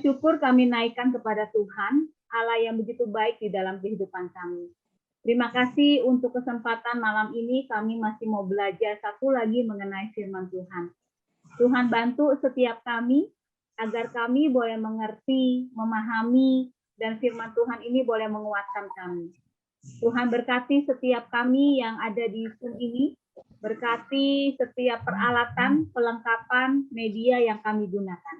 syukur kami naikkan kepada Tuhan, Allah yang begitu baik di dalam kehidupan kami. Terima kasih untuk kesempatan malam ini kami masih mau belajar satu lagi mengenai firman Tuhan. Tuhan bantu setiap kami agar kami boleh mengerti, memahami, dan firman Tuhan ini boleh menguatkan kami. Tuhan berkati setiap kami yang ada di Zoom ini, berkati setiap peralatan, pelengkapan, media yang kami gunakan.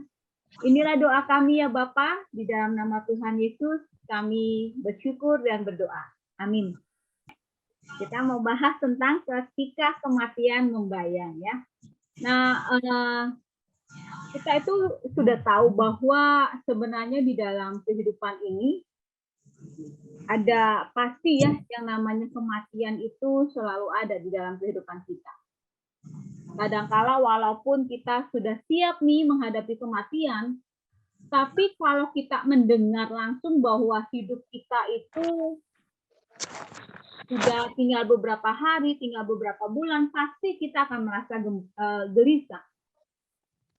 Inilah doa kami ya Bapa, di dalam nama Tuhan Yesus kami bersyukur dan berdoa. Amin. Kita mau bahas tentang ketika kematian membayang ya. Nah, kita itu sudah tahu bahwa sebenarnya di dalam kehidupan ini ada pasti ya yang namanya kematian itu selalu ada di dalam kehidupan kita. Kadangkala walaupun kita sudah siap nih menghadapi kematian, tapi kalau kita mendengar langsung bahwa hidup kita itu sudah tinggal beberapa hari, tinggal beberapa bulan, pasti kita akan merasa gelisah.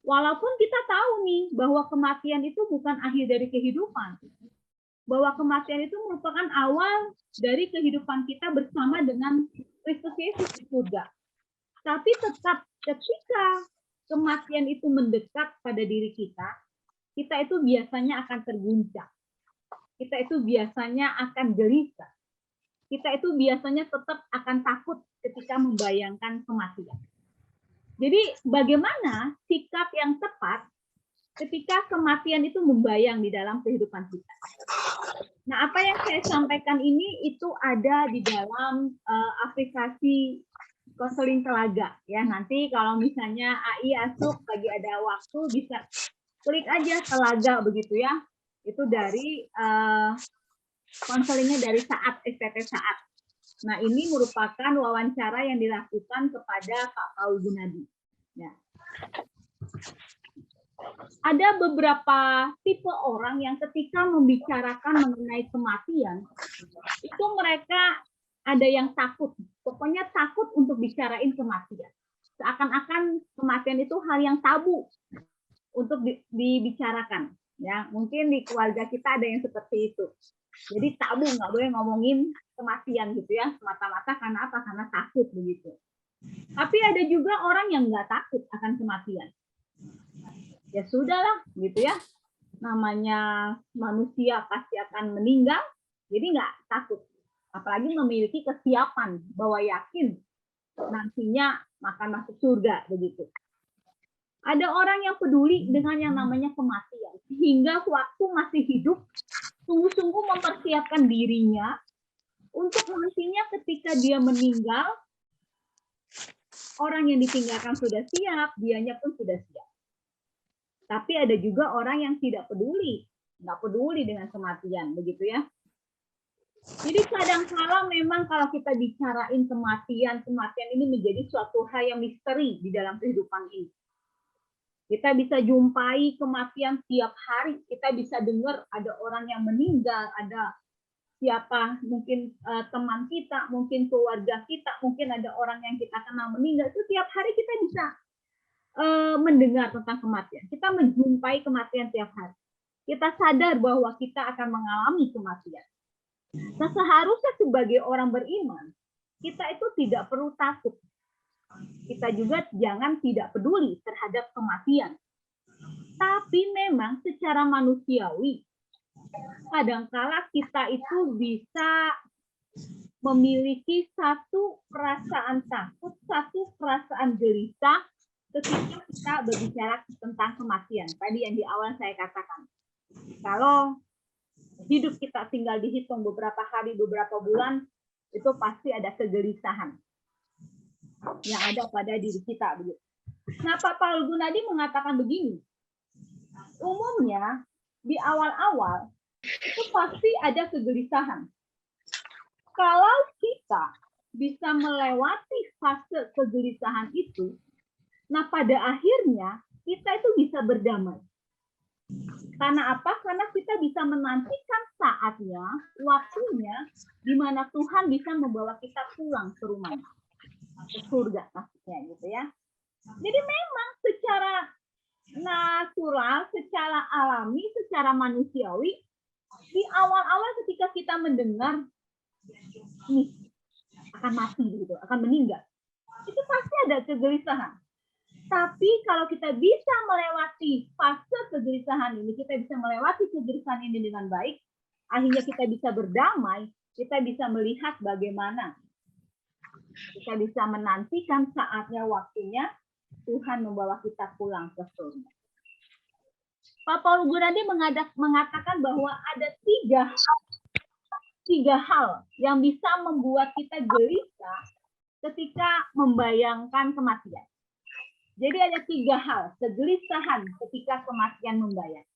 Walaupun kita tahu nih bahwa kematian itu bukan akhir dari kehidupan, bahwa kematian itu merupakan awal dari kehidupan kita bersama dengan Kristus Yesus di surga. Tapi tetap ketika kematian itu mendekat pada diri kita itu biasanya akan terguncang. Kita itu biasanya akan gelisah. Kita itu biasanya tetap akan takut ketika membayangkan kematian. Jadi bagaimana sikap yang tepat ketika kematian itu membayang di dalam kehidupan kita? Nah, apa yang saya sampaikan ini itu ada di dalam aplikasi konseling telaga ya. Nanti kalau misalnya AI Asuk lagi ada waktu bisa klik aja telaga begitu ya. Itu dari konselingnya dari Saat STT Saat. Nah, ini merupakan wawancara yang dilakukan kepada Pak Paul Gunadi. Ya. Ada beberapa tipe orang yang ketika membicarakan mengenai kematian, itu mereka ada yang takut. Pokoknya takut untuk bicarain kematian. Seakan-akan kematian itu hal yang tabu untuk dibicarakan. Ya, mungkin di keluarga kita ada yang seperti itu. Jadi tabu, nggak boleh ngomongin kematian gitu ya, semata-mata karena apa? Karena takut begitu. Tapi ada juga orang yang nggak takut akan kematian. Ya sudahlah gitu ya, namanya manusia pasti akan meninggal, jadi nggak takut. Apalagi memiliki kesiapan bahwa yakin nantinya akan masuk surga begitu. Ada orang yang peduli dengan yang namanya kematian, sehingga waktu masih hidup sungguh-sungguh mempersiapkan dirinya untuk nantinya ketika dia meninggal, orang yang ditinggalkan sudah siap, dianya pun sudah siap. Tapi ada juga orang yang tidak peduli, nggak peduli dengan kematian, begitu ya. Jadi kadang-kala memang kalau kita bicarain kematian ini menjadi suatu hal yang misteri di dalam kehidupan ini. Kita bisa jumpai kematian tiap hari, kita bisa dengar ada orang yang meninggal, ada siapa, mungkin teman kita, mungkin keluarga kita, mungkin ada orang yang kita kenal meninggal, itu tiap hari kita bisa mendengar tentang kematian. Kita menjumpai kematian tiap hari. Kita sadar bahwa kita akan mengalami kematian. Nah, seharusnya sebagai orang beriman, kita itu tidak perlu takut. Kita juga jangan tidak peduli terhadap kematian. Tapi memang secara manusiawi, kadangkala kita itu bisa memiliki satu perasaan takut, satu perasaan gelisah ketika kita berbicara tentang kematian. Tadi yang di awal saya katakan, kalau hidup kita tinggal dihitung beberapa hari, beberapa bulan, itu pasti ada kegelisahan yang ada pada diri kita. Begitu. Nah, Pak Paul Gunadi mengatakan begini, umumnya di awal-awal itu pasti ada kegelisahan. Kalau kita bisa melewati fase kegelisahan itu, nah pada akhirnya kita itu bisa berdamai. Karena apa? Karena kita bisa menantikan saatnya, waktunya, di mana Tuhan bisa membawa kita pulang ke rumah, ke surga maksudnya gitu ya. Jadi memang secara natural, secara alami, secara manusiawi, di awal-awal ketika kita mendengar nih akan mati gitu, akan meninggal, itu pasti ada kegelisahan. Tapi kalau kita bisa melewati fase kegelisahan ini, kita bisa melewati kegelisahan ini dengan baik, akhirnya kita bisa berdamai, kita bisa melihat bagaimana kita bisa menantikan saatnya, waktunya Tuhan membawa kita pulang ke surga. Pak Paul Guradi mengatakan bahwa ada tiga hal yang bisa membuat kita gelisah ketika membayangkan kematian. Jadi ada tiga hal, kegelisahan ketika kematian membayang.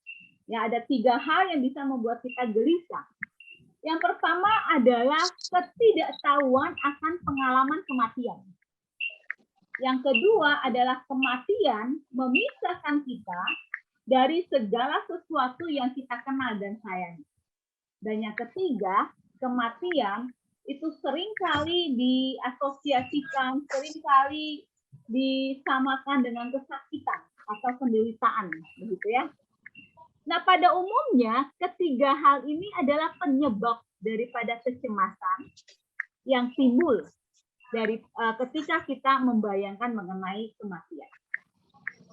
Ya, ada tiga hal yang bisa membuat kita gelisah. Yang pertama adalah ketidaktahuan akan pengalaman kematian. Yang kedua adalah kematian memisahkan kita dari segala sesuatu yang kita kenal dan sayangi. Dan yang ketiga, kematian itu seringkali diasosiasikan, seringkali disamakan dengan kesakitan atau penderitaan, begitu ya. Nah, pada umumnya ketiga hal ini adalah penyebab daripada kecemasan yang timbul dari ketika kita membayangkan mengenai kematian.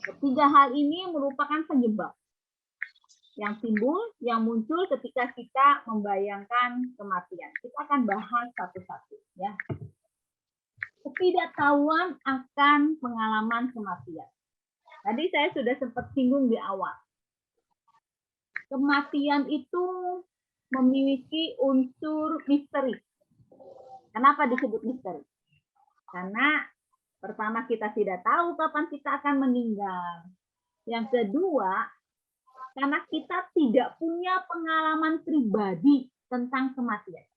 Ketiga hal ini merupakan penyebab yang timbul, yang muncul ketika kita membayangkan kematian. Kita akan bahas satu-satu, ya. Ketidaktahuan akan pengalaman kematian. Tadi saya sudah sempat singgung di awal. Kematian itu memiliki unsur misteri. Kenapa disebut misteri? Karena pertama kita tidak tahu kapan kita akan meninggal. Yang kedua, karena kita tidak punya pengalaman pribadi tentang kematian.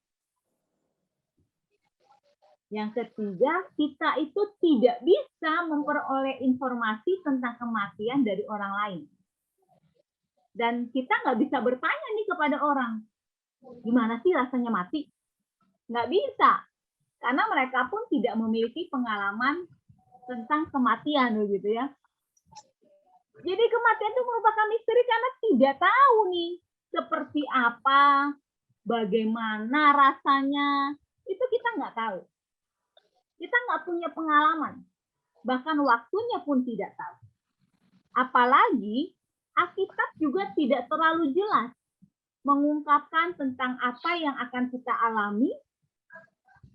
Yang ketiga, kita itu tidak bisa memperoleh informasi tentang kematian dari orang lain. Dan kita nggak bisa bertanya nih kepada orang, gimana sih rasanya mati? Nggak bisa, karena mereka pun tidak memiliki pengalaman tentang kematian, begitu ya. Jadi kematian itu merupakan misteri karena tidak tahu nih seperti apa, bagaimana rasanya, itu kita nggak tahu. Kita nggak punya pengalaman, bahkan waktunya pun tidak tahu. Apalagi Alkitab juga tidak terlalu jelas mengungkapkan tentang apa yang akan kita alami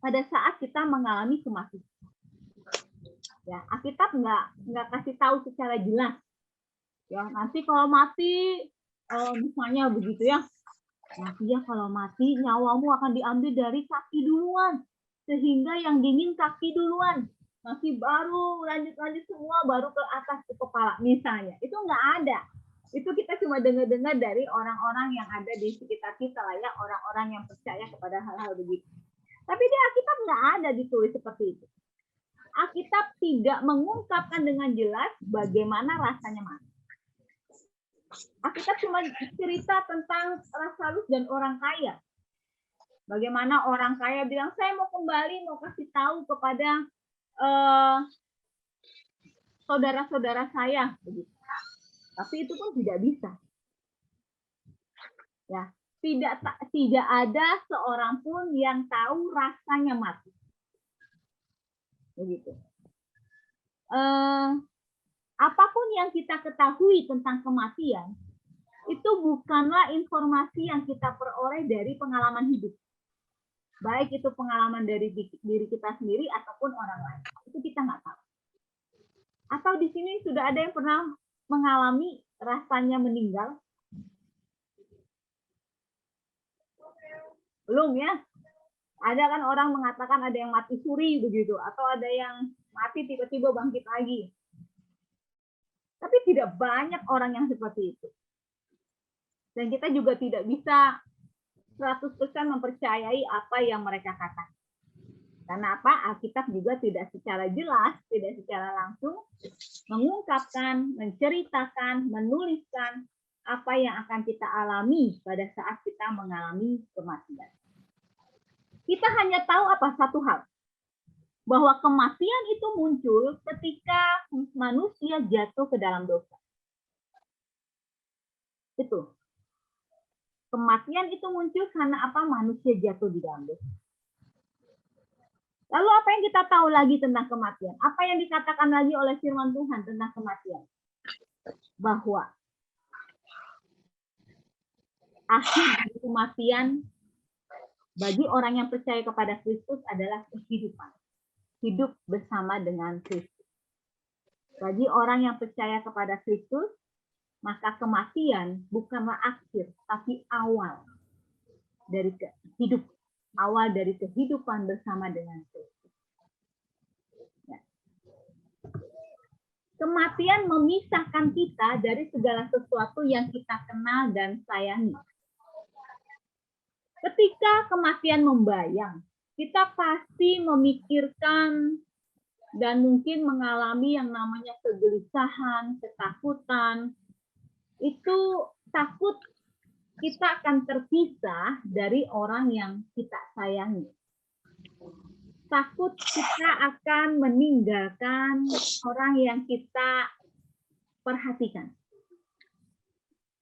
pada saat kita mengalami kematian. Ya, Alkitab nggak kasih tahu secara jelas. Ya, nanti kalau mati, misalnya begitu ya, nanti ya kalau mati nyawamu akan diambil dari kaki duluan, sehingga yang dingin kaki duluan, nanti baru lanjut semua, baru ke atas ke kepala, misalnya. Itu nggak ada. Itu kita cuma dengar-dengar dari orang-orang yang ada di sekitar kita lah ya, orang-orang yang percaya kepada hal-hal begitu. Tapi di Alkitab nggak ada ditulis seperti itu. Alkitab tidak mengungkapkan dengan jelas bagaimana rasanya mati. Alkitab cuma cerita tentang Lazarus dan orang kaya. Bagaimana orang kaya bilang, saya mau kembali, mau kasih tahu kepada saudara-saudara saya. Begitu. Tapi itu pun tidak bisa. Ya, tidak ada seorang pun yang tahu rasanya mati. Begitu. Apapun yang kita ketahui tentang kematian, itu bukanlah informasi yang kita peroleh dari pengalaman hidup. Baik itu pengalaman dari diri kita sendiri ataupun orang lain. Itu kita nggak tahu. Atau di sini sudah ada yang pernah mengalami rasanya meninggal? Belum ya? Ada kan orang mengatakan ada yang mati suri begitu, atau ada yang mati tiba-tiba bangkit lagi. Tapi tidak banyak orang yang seperti itu. Dan kita juga tidak bisa 100% mempercayai apa yang mereka katakan. Karena apa? Alkitab juga tidak secara jelas, tidak secara langsung mengungkapkan, menceritakan, menuliskan apa yang akan kita alami pada saat kita mengalami kematian. Kita hanya tahu apa satu hal, bahwa kematian itu muncul ketika manusia jatuh ke dalam dosa. Itu. Kematian itu muncul karena apa? Manusia jatuh di dalam dosa. Lalu apa yang kita tahu lagi tentang kematian? Apa yang dikatakan lagi oleh firman Tuhan tentang kematian? Bahwa akhir dari kematian bagi orang yang percaya kepada Kristus adalah kehidupan. Hidup bersama dengan Kristus. Bagi orang yang percaya kepada Kristus, maka kematian bukanlah akhir, tapi awal dari hidup, awal dari kehidupan bersama dengan Kristus. Ya. Kematian memisahkan kita dari segala sesuatu yang kita kenal dan sayangi. Ketika kematian membayang, kita pasti memikirkan dan mungkin mengalami yang namanya kegelisahan, ketakutan. Itu takut kita akan terpisah dari orang yang kita sayangi. Takut kita akan meninggalkan orang yang kita perhatikan.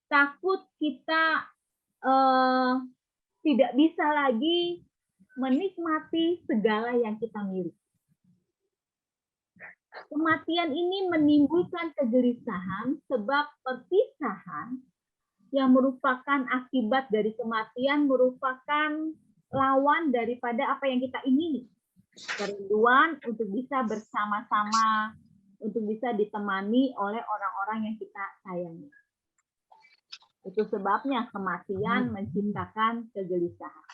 Takut kita tidak bisa lagi menikmati segala yang kita miliki. Kematian ini menimbulkan kegelisahan sebab perpisahan yang merupakan akibat dari kematian merupakan lawan daripada apa yang kita ingini. Kerinduan untuk bisa bersama-sama, untuk bisa ditemani oleh orang-orang yang kita sayangi. Itu sebabnya kematian menciptakan kegelisahan.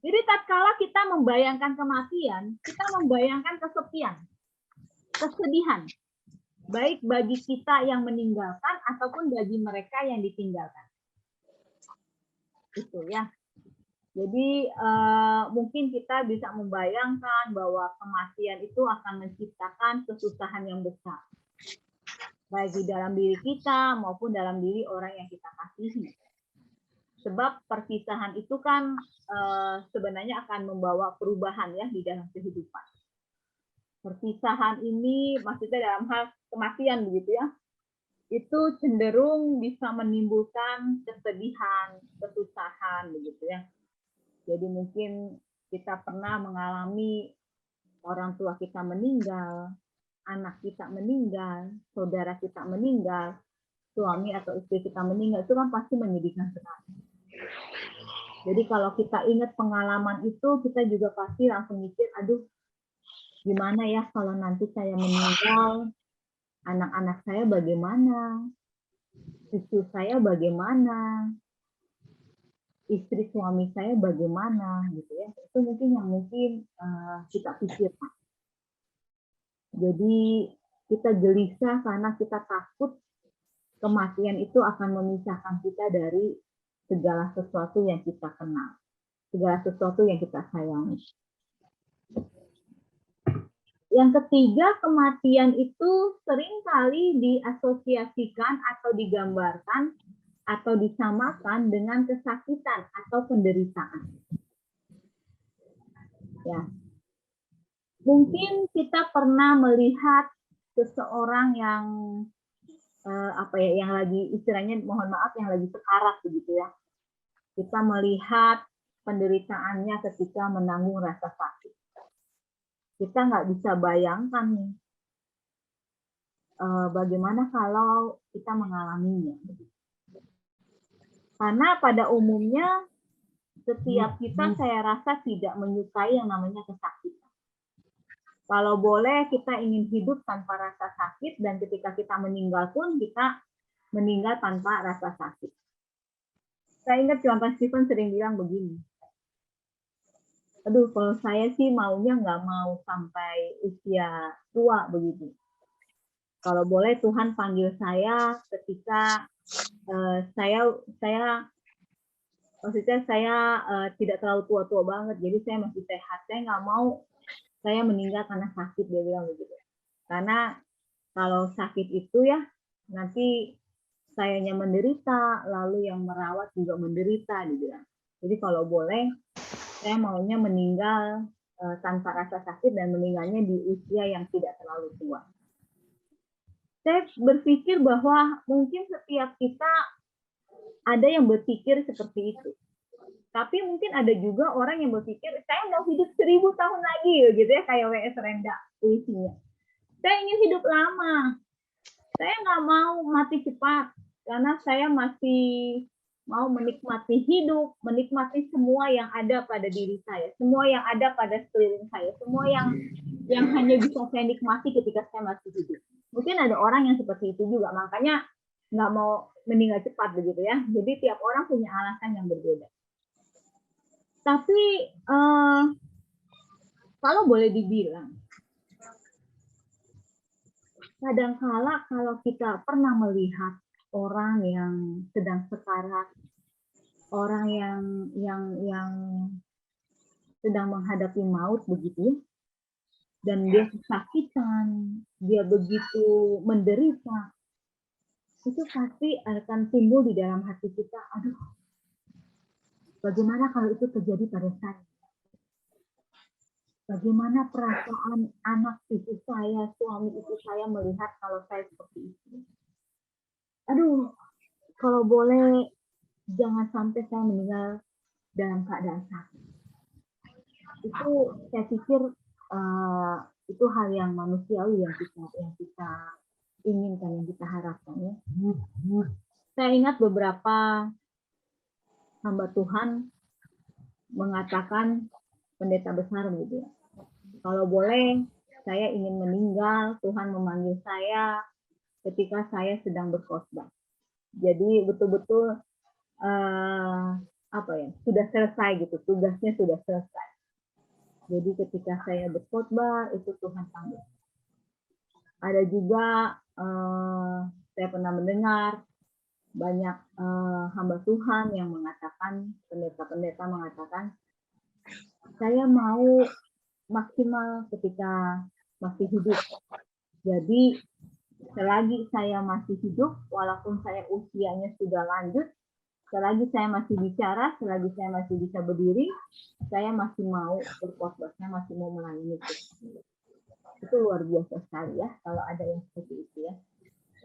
Jadi tatkala kita membayangkan kematian, kita membayangkan kesepian, kesedihan. Baik bagi kita yang meninggalkan ataupun bagi mereka yang ditinggalkan. Itu ya. Jadi mungkin kita bisa membayangkan bahwa kematian itu akan menciptakan kesusahan yang besar. Baik di dalam diri kita maupun dalam diri orang yang kita kasihi. Sebab perpisahan itu kan sebenarnya akan membawa perubahan ya di dalam kehidupan. Perpisahan ini maksudnya dalam hal kematian begitu ya. Itu cenderung bisa menimbulkan kesedihan, kesusahan begitu ya. Jadi mungkin kita pernah mengalami orang tua kita meninggal, anak kita meninggal, saudara kita meninggal, suami atau istri kita meninggal, itu kan pasti menyedihkan sekali. Jadi kalau kita ingat pengalaman itu, kita juga pasti langsung mikir, aduh, gimana ya kalau nanti saya meninggal, anak-anak saya bagaimana, cucu saya bagaimana, istri suami saya bagaimana, gitu ya. Itu mungkin yang kita pikirkan. Jadi kita gelisah karena kita takut kematian itu akan memisahkan kita dari segala sesuatu yang kita kenal, segala sesuatu yang kita sayangi. Yang ketiga, kematian itu seringkali diasosiasikan atau digambarkan atau disamakan dengan kesakitan atau penderitaan. Ya. Mungkin kita pernah melihat seseorang yang yang lagi istilahnya mohon maaf yang lagi sekarat begitu ya. Kita melihat penderitaannya ketika menanggung rasa sakit. Kita nggak bisa bayangkan nih bagaimana kalau kita mengalaminya. Karena pada umumnya setiap kita saya rasa tidak menyukai yang namanya kesakitan. Kalau boleh kita ingin hidup tanpa rasa sakit dan ketika kita meninggal pun kita meninggal tanpa rasa sakit. Saya ingat John Stephen sering bilang begini, aduh kalau saya sih maunya nggak mau sampai usia tua begitu. Kalau boleh Tuhan panggil saya ketika saya tidak terlalu tua-tua banget, jadi saya masih sehat. Saya nggak mau saya meninggal karena sakit, dia bilang begitu. Karena kalau sakit itu ya nanti sayanya menderita, lalu yang merawat juga menderita, dia bilang. Jadi kalau boleh, saya maunya meninggal tanpa rasa sakit dan meninggalnya di usia yang tidak terlalu tua. Saya berpikir bahwa mungkin setiap kita ada yang berpikir seperti itu. Tapi mungkin ada juga orang yang berpikir, saya mau hidup 1000 tahun lagi, gitu ya, kayak W.S. Renda puisinya. Saya ingin hidup lama. Saya nggak mau mati cepat, karena saya masih mau menikmati hidup, menikmati semua yang ada pada diri saya, semua yang ada pada sekeliling saya, semua yang hanya bisa saya nikmati ketika saya masih hidup. Mungkin ada orang yang seperti itu juga, makanya nggak mau meninggal cepat begitu ya. Jadi tiap orang punya alasan yang berbeda. Tapi kalau boleh dibilang, kadangkala kalau kita pernah melihat orang yang sedang sekarat, orang yang sedang menghadapi maut begitu, dan dia kesakitan, dia begitu menderita, itu pasti akan timbul di dalam hati kita, aduh, bagaimana kalau itu terjadi pada saya? Bagaimana perasaan anak istri saya, suami istri saya melihat kalau saya seperti itu? Aduh, kalau boleh jangan sampai saya meninggal dalam keadaan sakit. Itu saya pikir itu hal yang manusiawi yang kita inginkan, yang kita harapkan ya. Saya ingat beberapa hamba Tuhan mengatakan, pendeta besar gitu ya, kalau boleh saya ingin meninggal, Tuhan memanggil saya ketika saya sedang berkhotbah. Jadi betul-betul sudah selesai gitu, tugasnya sudah selesai. Jadi ketika saya berkhotbah itu Tuhan panggil. Ada juga saya pernah mendengar banyak hamba Tuhan yang mengatakan, pendeta-pendeta mengatakan, saya mau maksimal ketika masih hidup. Jadi selagi saya masih hidup, walaupun saya usianya sudah lanjut, selagi saya masih bicara, selagi saya masih bisa berdiri, saya masih mau berkhotbah, saya masih mau melayani Tuhan. Itu luar biasa sekali ya, kalau ada yang seperti itu ya.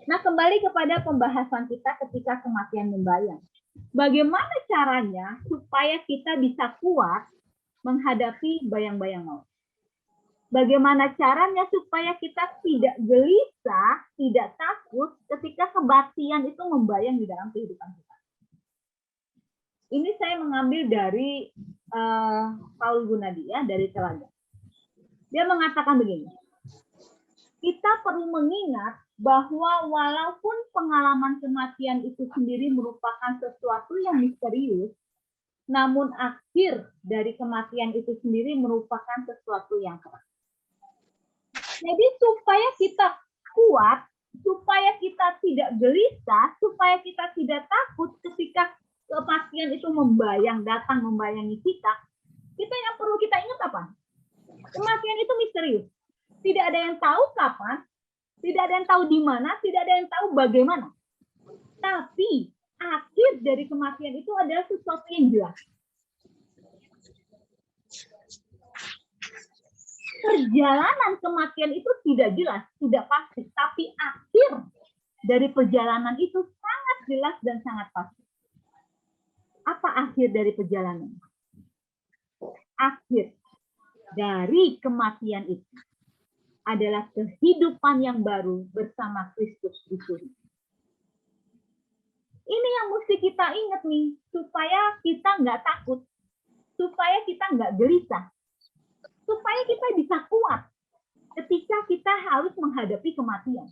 Nah, kembali kepada pembahasan kita ketika kematian membayang. Bagaimana caranya supaya kita bisa kuat menghadapi bayang-bayang maut? Bagaimana caranya supaya kita tidak gelisah, tidak takut ketika kematian itu membayang di dalam kehidupan kita? Ini saya mengambil dari Paul Gunadi ya, dari Telaga. Dia mengatakan begini, kita perlu mengingat bahwa walaupun pengalaman kematian itu sendiri merupakan sesuatu yang misterius, namun akhir dari kematian itu sendiri merupakan sesuatu yang keras. Jadi supaya kita kuat, supaya kita tidak gelisah, supaya kita tidak takut ketika kematian itu datang membayangi kita, yang perlu kita ingat apa? Kematian itu misterius. Tidak ada yang tahu kapan, tidak ada yang tahu di mana, tidak ada yang tahu bagaimana. Tapi akhir dari kematian itu adalah sesuatu yang jelas. Perjalanan kematian itu tidak jelas, tidak pasti. Tapi akhir dari perjalanan itu sangat jelas dan sangat pasti. Apa akhir dari perjalanan? Akhir dari kematian itu adalah kehidupan yang baru bersama Kristus di surga. Ini yang mesti kita ingat nih, supaya kita nggak takut, supaya kita nggak gelisah, supaya kita bisa kuat ketika kita harus menghadapi kematian.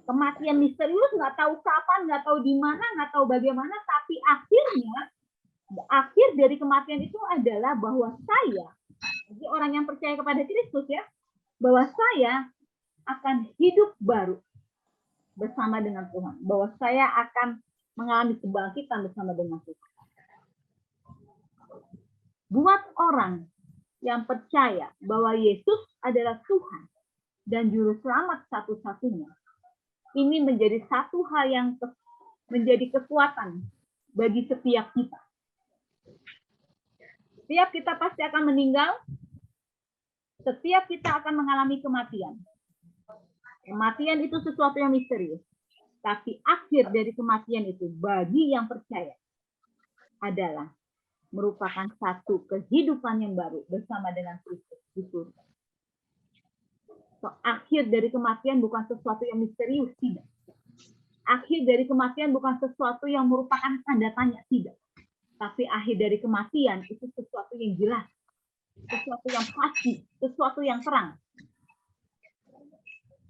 Kematian misterius, nggak tahu kapan, nggak tahu di mana, nggak tahu bagaimana, tapi akhir dari kematian itu adalah bahwa saya, jadi orang yang percaya kepada Kristus ya, bahwa saya akan hidup baru bersama dengan Tuhan, bahwa saya akan mengalami kebangkitan bersama dengan Tuhan. Buat orang yang percaya bahwa Yesus adalah Tuhan dan Juru Selamat satu-satunya, ini menjadi satu hal yang menjadi kekuatan bagi setiap kita. Setiap kita pasti akan meninggal, setiap kita akan mengalami kematian. Kematian itu sesuatu yang misterius. Tapi akhir dari kematian itu bagi yang percaya adalah merupakan satu kehidupan yang baru bersama dengan Kristus di surga. So, akhir dari kematian bukan sesuatu yang misterius, tidak. Akhir dari kematian bukan sesuatu yang merupakan tanda tanya, tidak. Tapi akhir dari kematian itu sesuatu yang jelas, sesuatu yang pasti, sesuatu yang terang.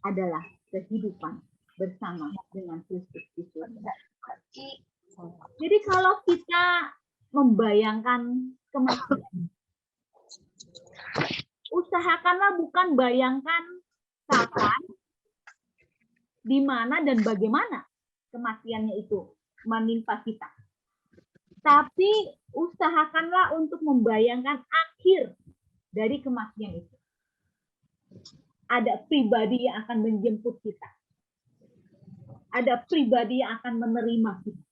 Adalah kehidupan bersama dengan Kristus di surga. Jadi kalau kita membayangkan kematian, usahakanlah bukan bayangkan kapan, di mana, dan bagaimana kematiannya itu menimpa kita. Tapi usahakanlah untuk membayangkan akhir dari kematian itu. Ada pribadi yang akan menjemput kita. Ada pribadi yang akan menerima kita.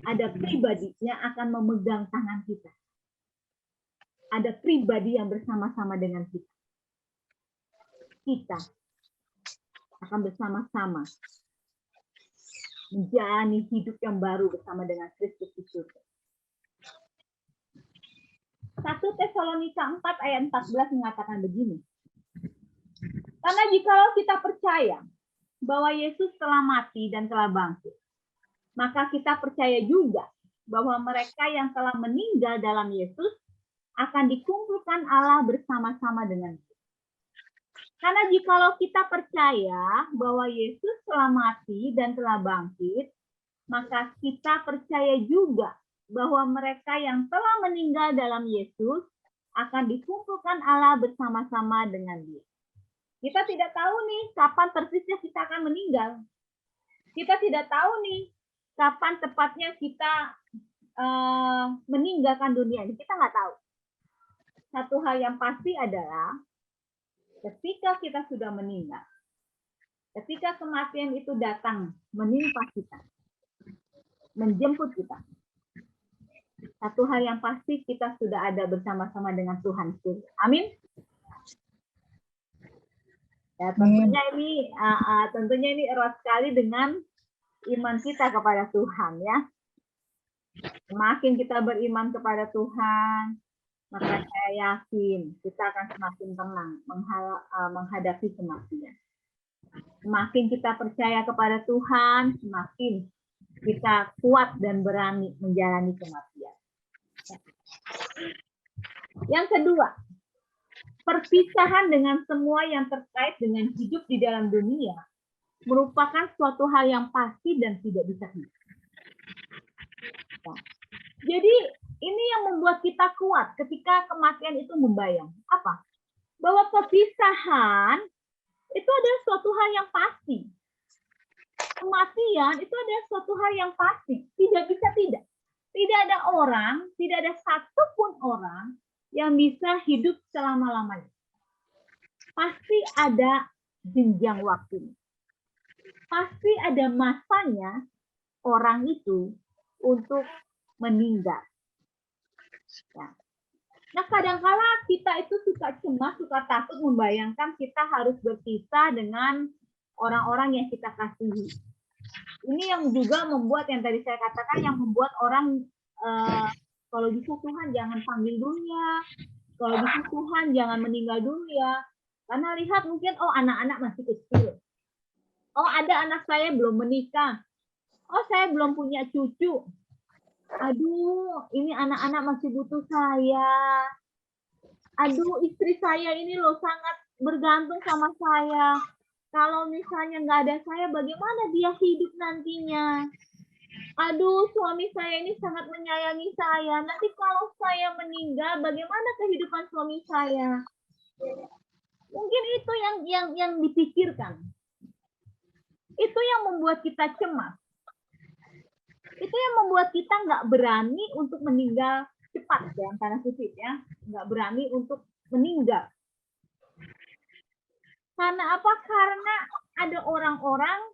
Ada pribadi yang akan memegang tangan kita. Ada pribadi yang bersama-sama dengan kita. Kita akan bersama-sama menjalani hidup yang baru bersama dengan Kristus di surga. 1 Tesalonika 4 ayat 14 mengatakan begini. Karena jikalau kita percaya bahwa Yesus telah mati dan telah bangkit, maka kita percaya juga bahwa mereka yang telah meninggal dalam Yesus akan dikumpulkan Allah bersama-sama dengan Dia. Karena jikalau kita percaya bahwa Yesus telah mati dan telah bangkit, maka kita percaya juga bahwa mereka yang telah meninggal dalam Yesus akan dikumpulkan Allah bersama-sama dengan Dia. Kita tidak tahu nih kapan persisnya kita akan meninggal. Kita tidak tahu nih kapan tepatnya kita meninggalkan dunia ini. Kita nggak tahu. Satu hal yang pasti adalah ketika kita sudah meninggal, ketika kematian itu datang menimpa kita, menjemput kita, satu hal yang pasti kita sudah ada bersama-sama dengan Tuhan. Amin. Ya, tentunya ini erat sekali dengan iman kita kepada Tuhan, ya. Semakin kita beriman kepada Tuhan, maka saya yakin kita akan semakin tenang menghadapi kematian. Semakin kita percaya kepada Tuhan, semakin kita kuat dan berani menjalani kematian. Yang kedua, perpisahan dengan semua yang terkait dengan hidup di dalam dunia merupakan suatu hal yang pasti dan tidak bisa hidup. Jadi ini yang membuat kita kuat ketika kematian itu membayang. Apa? Bahwa perpisahan itu adalah suatu hal yang pasti. Kematian itu adalah suatu hal yang pasti. Tidak bisa tidak. Tidak ada orang, tidak ada satupun orang yang bisa hidup selama-lamanya. Pasti ada jenjang waktunya. Pasti ada masanya orang itu untuk meninggal. Ya. Nah, kadang-kala kita itu suka cemas, suka takut membayangkan kita harus berpisah dengan orang-orang yang kita kasihi. Ini yang juga membuat, yang tadi saya katakan, yang membuat orang kalau bisa Tuhan jangan panggil dunia, kalau bisa Tuhan jangan meninggal dunia. Karena lihat mungkin, oh anak-anak masih kecil. Oh ada anak saya belum menikah. Oh saya belum punya cucu. Aduh, ini anak-anak masih butuh saya. Aduh, istri saya ini loh sangat bergantung sama saya. Kalau misalnya nggak ada saya, bagaimana dia hidup nantinya? Aduh, suami saya ini sangat menyayangi saya. Nanti kalau saya meninggal, bagaimana kehidupan suami saya? Mungkin itu yang dipikirkan. Itu yang membuat kita cemas. Itu yang membuat kita nggak berani untuk meninggal cepat, ya, tanda kutip, ya, nggak berani untuk meninggal. Karena apa? Karena ada orang-orang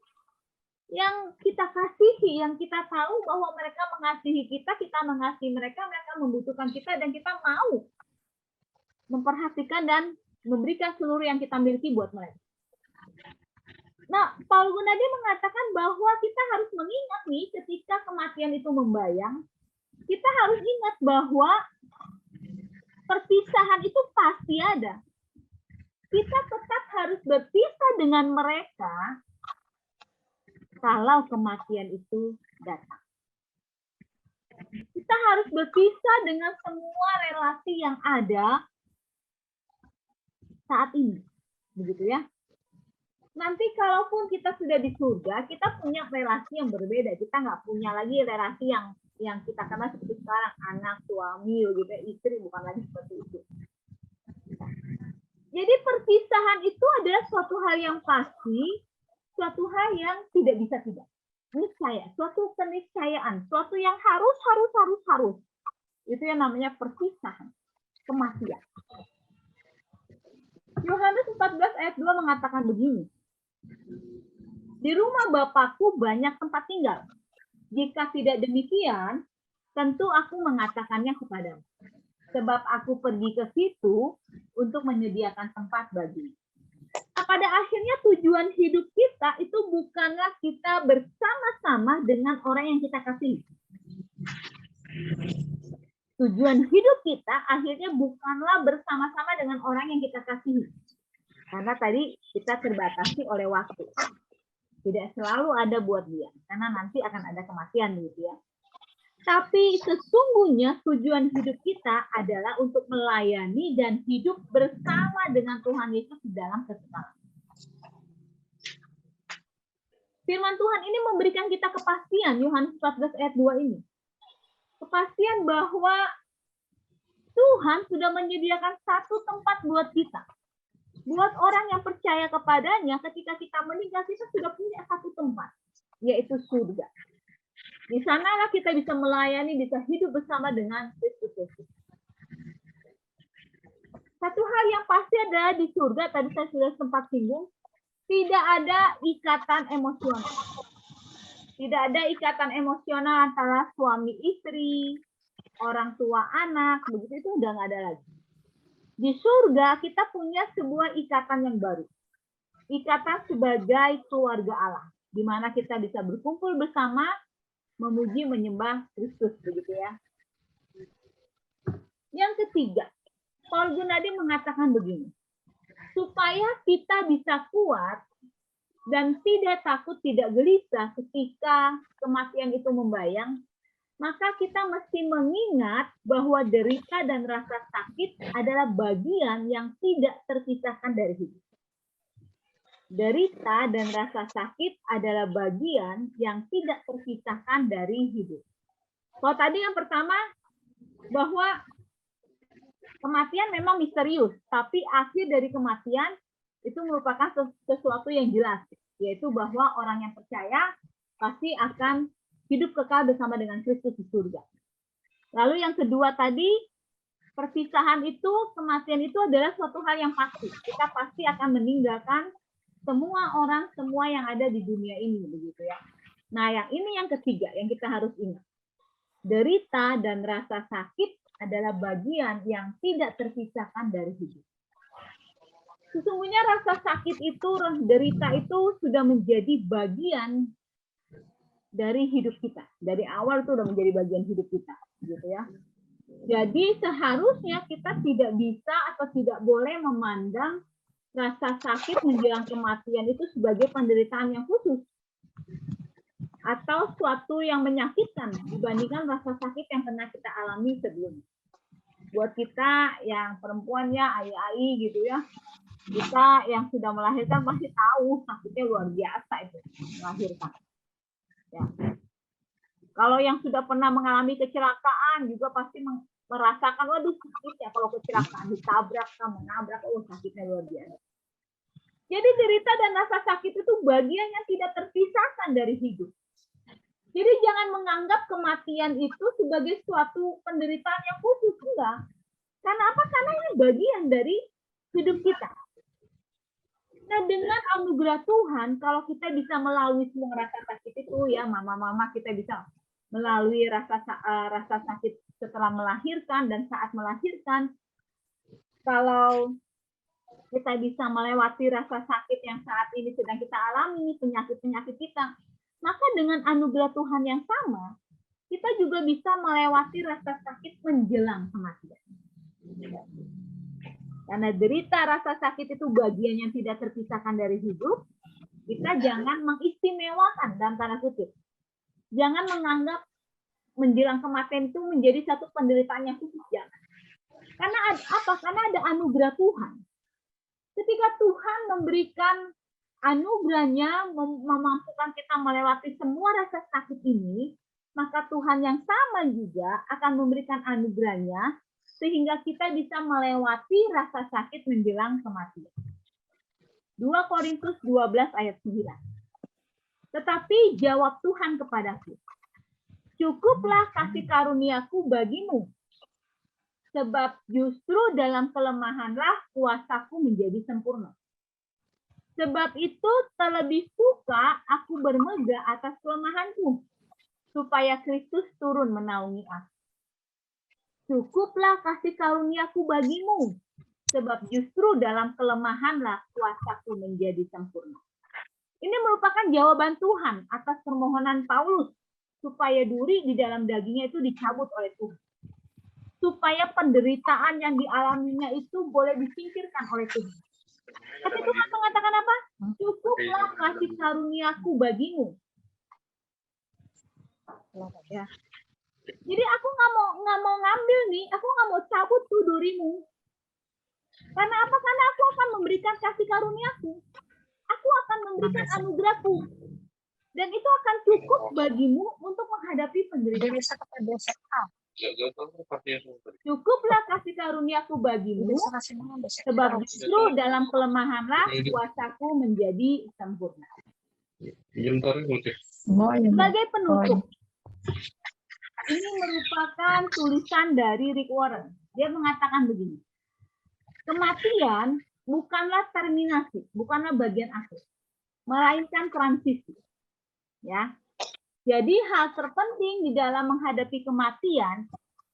yang kita kasihi, yang kita tahu bahwa mereka mengasihi kita mengasihi mereka, mereka membutuhkan kita, dan kita mau memperhatikan dan memberikan seluruh yang kita miliki buat mereka. Nah, Paul Gunadi mengatakan bahwa kita harus mengingat nih ketika kematian itu membayang, kita harus ingat bahwa perpisahan itu pasti ada. Kita tetap harus berpisah dengan mereka kalau kematian itu datang. Kita harus berpisah dengan semua relasi yang ada saat ini. Begitu ya. Nanti kalaupun kita sudah di surga, kita punya relasi yang berbeda. Kita nggak punya lagi relasi yang kita kenal seperti sekarang, anak, suami, gitu, istri, bukan lagi seperti itu. Jadi perpisahan itu adalah suatu hal yang pasti, suatu hal yang tidak bisa tidak. Niscaya, suatu keniscayaan, suatu yang harus. Itu yang namanya perpisahan, kematian. Yohanes 14 ayat 2 mengatakan begini. Di rumah Bapakku banyak tempat tinggal. Jika tidak demikian, tentu aku mengatakannya kepadamu. Sebab aku pergi ke situ untuk menyediakan tempat bagimu. Nah, pada akhirnya tujuan hidup kita itu bukanlah kita bersama-sama dengan orang yang kita kasihi. Tujuan hidup kita akhirnya bukanlah bersama-sama dengan orang yang kita kasihi. Karena tadi kita terbatasi oleh waktu. Tidak selalu ada buat dia. Karena nanti akan ada kematian gitu ya. Tapi sesungguhnya tujuan hidup kita adalah untuk melayani dan hidup bersama dengan Tuhan Yesus di dalam kekekalan. Firman Tuhan ini memberikan kita kepastian, Yohanes 14 ayat 2 ini. Kepastian bahwa Tuhan sudah menyediakan satu tempat buat kita. Buat orang yang percaya kepadanya, ketika kita meninggal, kita sudah punya satu tempat, yaitu surga. Di sanalah kita bisa melayani, bisa hidup bersama dengan Kristus Yesus. Satu hal yang pasti adalah di surga, tadi saya sudah sempat singgung, tidak ada ikatan emosional. Tidak ada ikatan emosional antara suami istri, orang tua anak, begitu itu udah nggak ada lagi. Di surga kita punya sebuah ikatan yang baru. Ikatan sebagai keluarga Allah, di mana kita bisa berkumpul bersama, memuji menyembah Kristus, begitu ya. Yang ketiga, Paul Gunadi mengatakan begini, supaya kita bisa kuat dan tidak takut, tidak gelisah ketika kematian itu membayang, maka kita mesti mengingat bahwa derita dan rasa sakit adalah bagian yang tidak terpisahkan dari hidup. Derita dan rasa sakit adalah bagian yang tidak terpisahkan dari hidup. Kalau tadi yang pertama, bahwa kematian memang misterius, tapi akhir dari kematian itu merupakan sesuatu yang jelas, yaitu bahwa orang yang percaya pasti akan hidup kekal bersama dengan Kristus di surga. Lalu yang kedua tadi, perpisahan itu, kematian itu adalah suatu hal yang pasti. Kita pasti akan meninggalkan semua orang, semua yang ada di dunia ini, begitu ya. Nah, yang ini yang ketiga yang kita harus ingat. Derita dan rasa sakit adalah bagian yang tidak terpisahkan dari hidup. Sesungguhnya rasa sakit itu, derita itu sudah menjadi bagian dari hidup kita. Dari awal itu sudah menjadi bagian hidup kita, gitu ya. Jadi seharusnya kita tidak bisa atau tidak boleh memandang rasa sakit menjelang kematian itu sebagai penderitaan yang khusus atau suatu yang menyakitkan dibandingkan rasa sakit yang pernah kita alami sebelumnya. Buat kita yang perempuan ya, ai gitu ya, kita yang sudah melahirkan pasti tahu sakitnya luar biasa itu melahirkan. Ya. Kalau yang sudah pernah mengalami kecelakaan juga pasti merasakan, waduh sakit ya kalau kecelakaan, ditabrak, menabrak, sakitnya luar biasa. Jadi derita dan rasa sakit itu bagian yang tidak terpisahkan dari hidup. Jadi jangan menganggap kematian itu sebagai suatu penderitaan yang khusus, enggak. Karena apa? Karena ini bagian dari hidup kita. Nah, dengan anugerah Tuhan, kalau kita bisa melalui semua rasa sakit itu, ya mama-mama kita bisa melalui rasa sakit setelah melahirkan dan saat melahirkan. Kalau kita bisa melewati rasa sakit yang saat ini sedang kita alami, penyakit-penyakit kita, maka dengan anugerah Tuhan yang sama, kita juga bisa melewati rasa sakit menjelang kematian. Karena derita rasa sakit itu bagian yang tidak terpisahkan dari hidup, kita jangan mengistimewakan dalam tanda kutip. Jangan menganggap menjelang kematian itu menjadi satu penderitaan yang khusus. Jangan. Karena apa? Karena ada anugerah Tuhan. Ketika Tuhan memberikan anugerahnya, memampukan kita melewati semua rasa sakit ini, maka Tuhan yang sama juga akan memberikan anugerahnya sehingga kita bisa melewati rasa sakit menjelang kematian. 2 Korintus 12 ayat 9. Tetapi jawab Tuhan kepadaku, cukuplah kasih karuniaku bagimu, sebab justru dalam kelemahanlah kuasaku menjadi sempurna. Sebab itu terlebih suka aku bermegah atas kelemahanku, supaya Kristus turun menaungi aku. Cukuplah kasih karuniaku bagimu, sebab justru dalam kelemahanlah kuasaku menjadi sempurna. Ini merupakan jawaban Tuhan atas permohonan Paulus, supaya duri di dalam dagingnya itu dicabut oleh Tuhan. Supaya penderitaan yang dialaminya itu boleh disingkirkan oleh Tuhan. Tapi Tuhan mengatakan apa? Cukuplah kasih karuniaku bagimu. Ya. Jadi aku nggak mau ngambil nih, aku nggak mau cabut tuh durimu. Karena apa? Karena aku akan memberikan kasih karuniaku. Aku akan memberikan anugerahku. Dan itu akan cukup bagimu untuk menghadapi penderitaan. Cukuplah kasih karuniaku bagimu, sebab justru dalam kelemahanlah kuasaku menjadi sempurna. Sebagai penutup, ini merupakan tulisan dari Rick Warren. Dia mengatakan begini, kematian bukanlah terminasi, bukanlah bagian akhir, melainkan transisi. Ya, jadi hal terpenting di dalam menghadapi kematian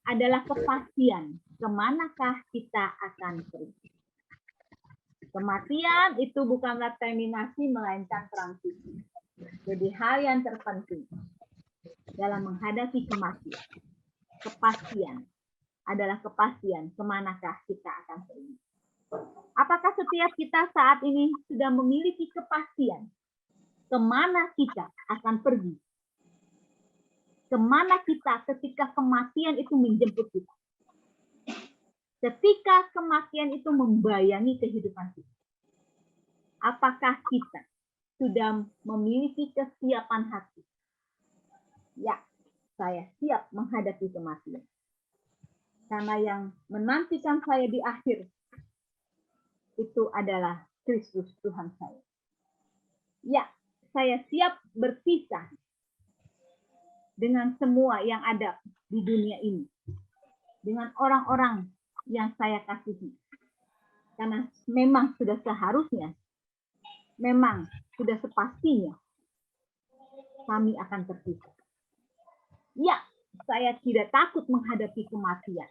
adalah kepastian kemanakah kita akan pergi. Kematian itu bukanlah terminasi, melainkan transisi. Jadi hal yang terpenting dalam menghadapi kematian, kepastian adalah kepastian kemanakah kita akan pergi. Apakah setiap kita saat ini sudah memiliki kepastian kemana kita akan pergi? Kemana kita ketika kematian itu menjemput kita? Ketika kematian itu membayangi kehidupan kita. Apakah kita sudah memiliki kesiapan hati? Ya, saya siap menghadapi kematian. Karena yang menantikan saya di akhir itu adalah Kristus Tuhan saya. Ya, saya siap berpisah dengan semua yang ada di dunia ini. Dengan orang-orang yang saya kasihi. Karena memang sudah seharusnya, memang sudah sepastinya kami akan terpisah. Ya, saya tidak takut menghadapi kematian.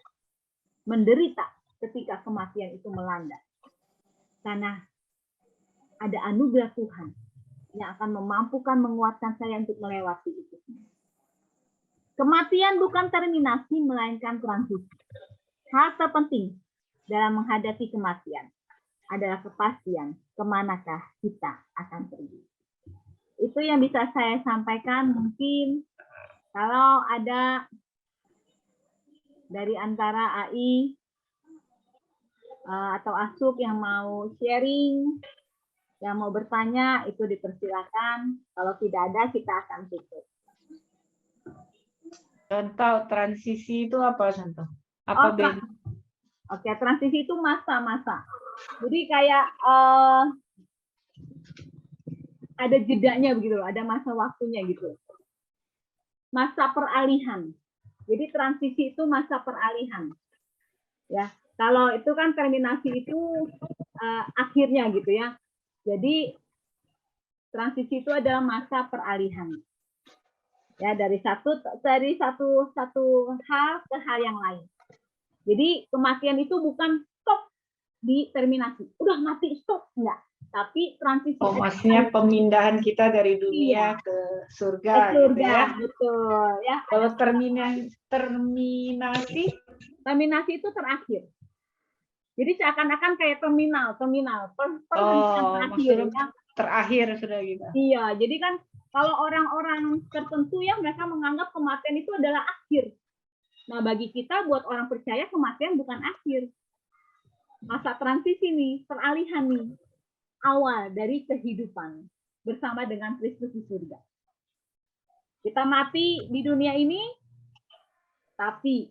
Menderita ketika kematian itu melanda. Karena ada anugerah Tuhan yang akan memampukan menguatkan saya untuk melewati itu. Kematian bukan terminasi, melainkan transisi. Hal terpenting dalam menghadapi kematian adalah kepastian kemanakah kita akan pergi. Itu yang bisa saya sampaikan. Mungkin kalau ada dari antara AI atau Asuk yang mau sharing, yang mau bertanya, itu dipersilakan. Kalau tidak ada, kita akan tutup. Contoh transisi itu apa, contoh? Apa beda? Oke, transisi itu masa-masa. Jadi kayak ada jedanya begitu, ada masa waktunya gitu. Masa peralihan. Jadi transisi itu masa peralihan. Ya, kalau itu kan terminasi itu akhirnya gitu ya. Jadi transisi itu adalah masa peralihan. Ya, dari satu hal ke hal yang lain. Jadi kematian itu bukan stop, diterminasi. Udah mati, stop, enggak. Tapi transisi Oh, maksudnya pemindahan kita dari Iya. dunia ke ke surga, gitu surga, ya. betul ya. Kalau terminasi Terminasi itu terakhir. Jadi seakan-akan kayak terminal perhentian oh, terakhir maksudnya ya. terakhir sudah gitu. Iya, jadi kan kalau orang-orang tertentu ya mereka menganggap kematian itu adalah akhir. Nah, bagi kita buat orang percaya kematian bukan akhir. Masa transisi nih, peralihan nih. Awal dari kehidupan bersama dengan Kristus di surga. Kita mati di dunia ini, tapi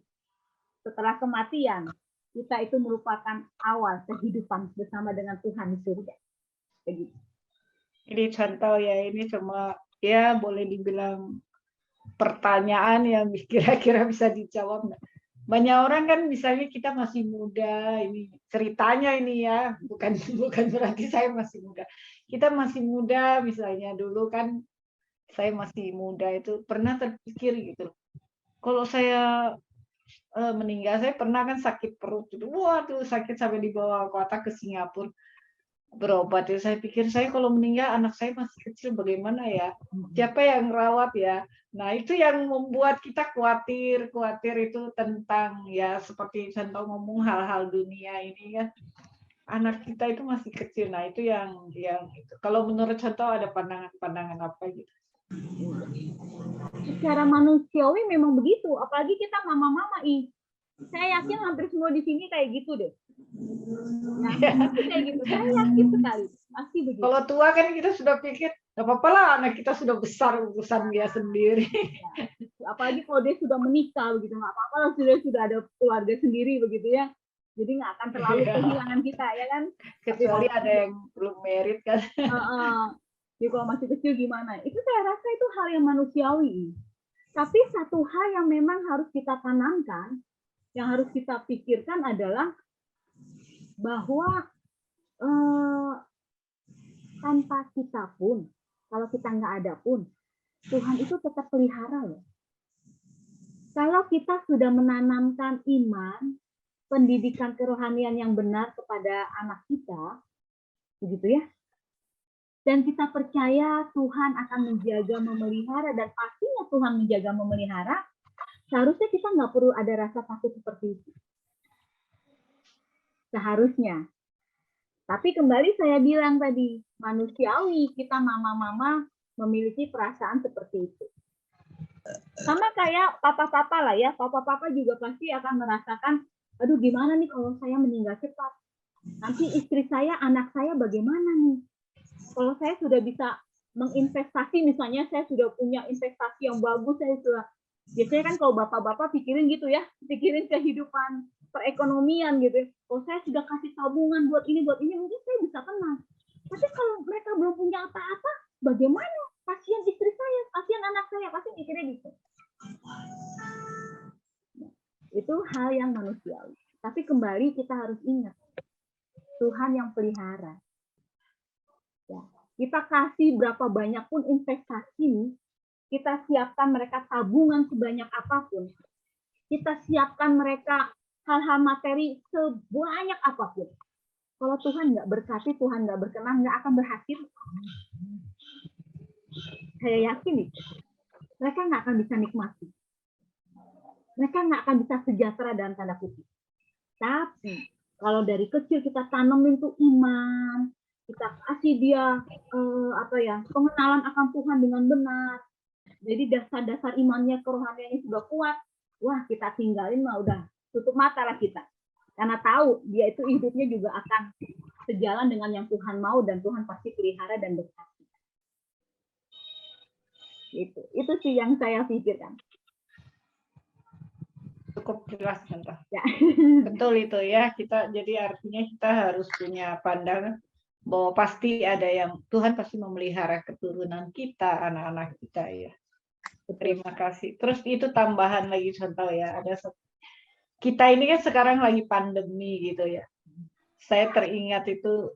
setelah kematian kita itu merupakan awal kehidupan bersama dengan Tuhan di surga. Begitu. Ini contoh ya, ini cuma ya boleh dibilang pertanyaan yang kira-kira bisa dijawab. Banyak orang kan misalnya kita masih muda, ini ceritanya ini ya, bukan berarti saya masih muda. Kita masih muda misalnya dulu kan saya masih muda itu pernah terpikir gitu. Kalau saya meninggal, saya pernah kan sakit perut itu. Waduh, sakit sampai dibawa kota ke Singapura berobat ya. Saya pikir saya kalau meninggal anak saya masih kecil bagaimana ya? Siapa yang rawat ya? Nah, itu yang membuat kita khawatir itu tentang ya seperti contoh ngomong hal-hal dunia ini kan. Anak kita itu masih kecil. Nah, itu yang itu. Kalau menurut contoh ada pandangan-pandangan apa gitu? Secara manusiawi memang begitu, apalagi kita mama-mama saya yakin hampir semua di sini kayak gitu deh. Ya, pasti kayak gitu. Saya yakin sekali, pasti begitu. Kalau tua kan kita sudah pikir, gak apa-apa lah, anak kita sudah besar urusan dia sendiri. Ya. Apalagi kalau dia sudah menikah begitu, nggak apa-apa lah, sudah ada keluarga sendiri begitu ya. Jadi nggak akan terlalu kehilangan kita ya kan. Kecuali ada yang belum married kan. Jadi kalau masih kecil gimana? Itu saya rasa itu hal yang manusiawi. Tapi satu hal yang memang harus kita tanamkan, yang harus kita pikirkan adalah bahwa tanpa kita pun, kalau kita nggak ada pun, Tuhan itu tetap pelihara loh. Kalau kita sudah menanamkan iman, pendidikan kerohanian yang benar kepada anak kita, begitu ya, dan kita percaya Tuhan akan menjaga, memelihara, dan pastinya Tuhan menjaga, memelihara, seharusnya kita nggak perlu ada rasa takut seperti itu. Seharusnya. Tapi kembali saya bilang tadi, manusiawi kita mama-mama memiliki perasaan seperti itu. Sama kayak papa-papa lah ya, papa-papa juga pasti akan merasakan, aduh gimana nih kalau saya meninggal cepat. Nanti istri saya, anak saya bagaimana nih? Kalau saya sudah bisa menginvestasi, misalnya saya sudah punya investasi yang bagus, saya sudah, biasanya kan kalau bapak-bapak pikirin gitu ya, pikirin kehidupan perekonomian gitu. Kalau saya sudah kasih tabungan buat ini, mungkin saya bisa tenang. Tapi kalau mereka belum punya apa-apa, bagaimana? Kasihan istri saya, kasihan anak saya, pasti mikirnya gitu. Itu hal yang manusiawi. Tapi kembali kita harus ingat, Tuhan yang pelihara. Ya. Kita kasih berapa banyak pun investasi, kita siapkan mereka tabungan sebanyak apapun, kita siapkan mereka hal-hal materi sebanyak apapun. Kalau Tuhan nggak berkati, Tuhan nggak berkenan, nggak akan berhasil. Saya yakin itu. Mereka nggak akan bisa nikmati. Mereka nggak akan bisa sejahtera dalam tanda kutip. Tapi kalau dari kecil kita tanemin tuh iman, kita kasih dia pengenalan akan Tuhan dengan benar. Jadi dasar-dasar imannya, kerohaniannya sudah kuat. Wah, kita tinggalin mah udah tutup mata lah kita. Karena tahu dia itu hidupnya juga akan sejalan dengan yang Tuhan mau dan Tuhan pasti pelihara dan berkati. Itu sih yang saya pikirkan. Cukup jelas contoh. Ya. Betul itu ya, kita jadi artinya kita harus punya pandangan bahwa pasti ada yang Tuhan pasti memelihara keturunan kita, anak-anak kita ya. Terima kasih. Terus itu tambahan lagi contoh ya, ada kita ini kan sekarang lagi pandemi gitu ya. Saya teringat itu,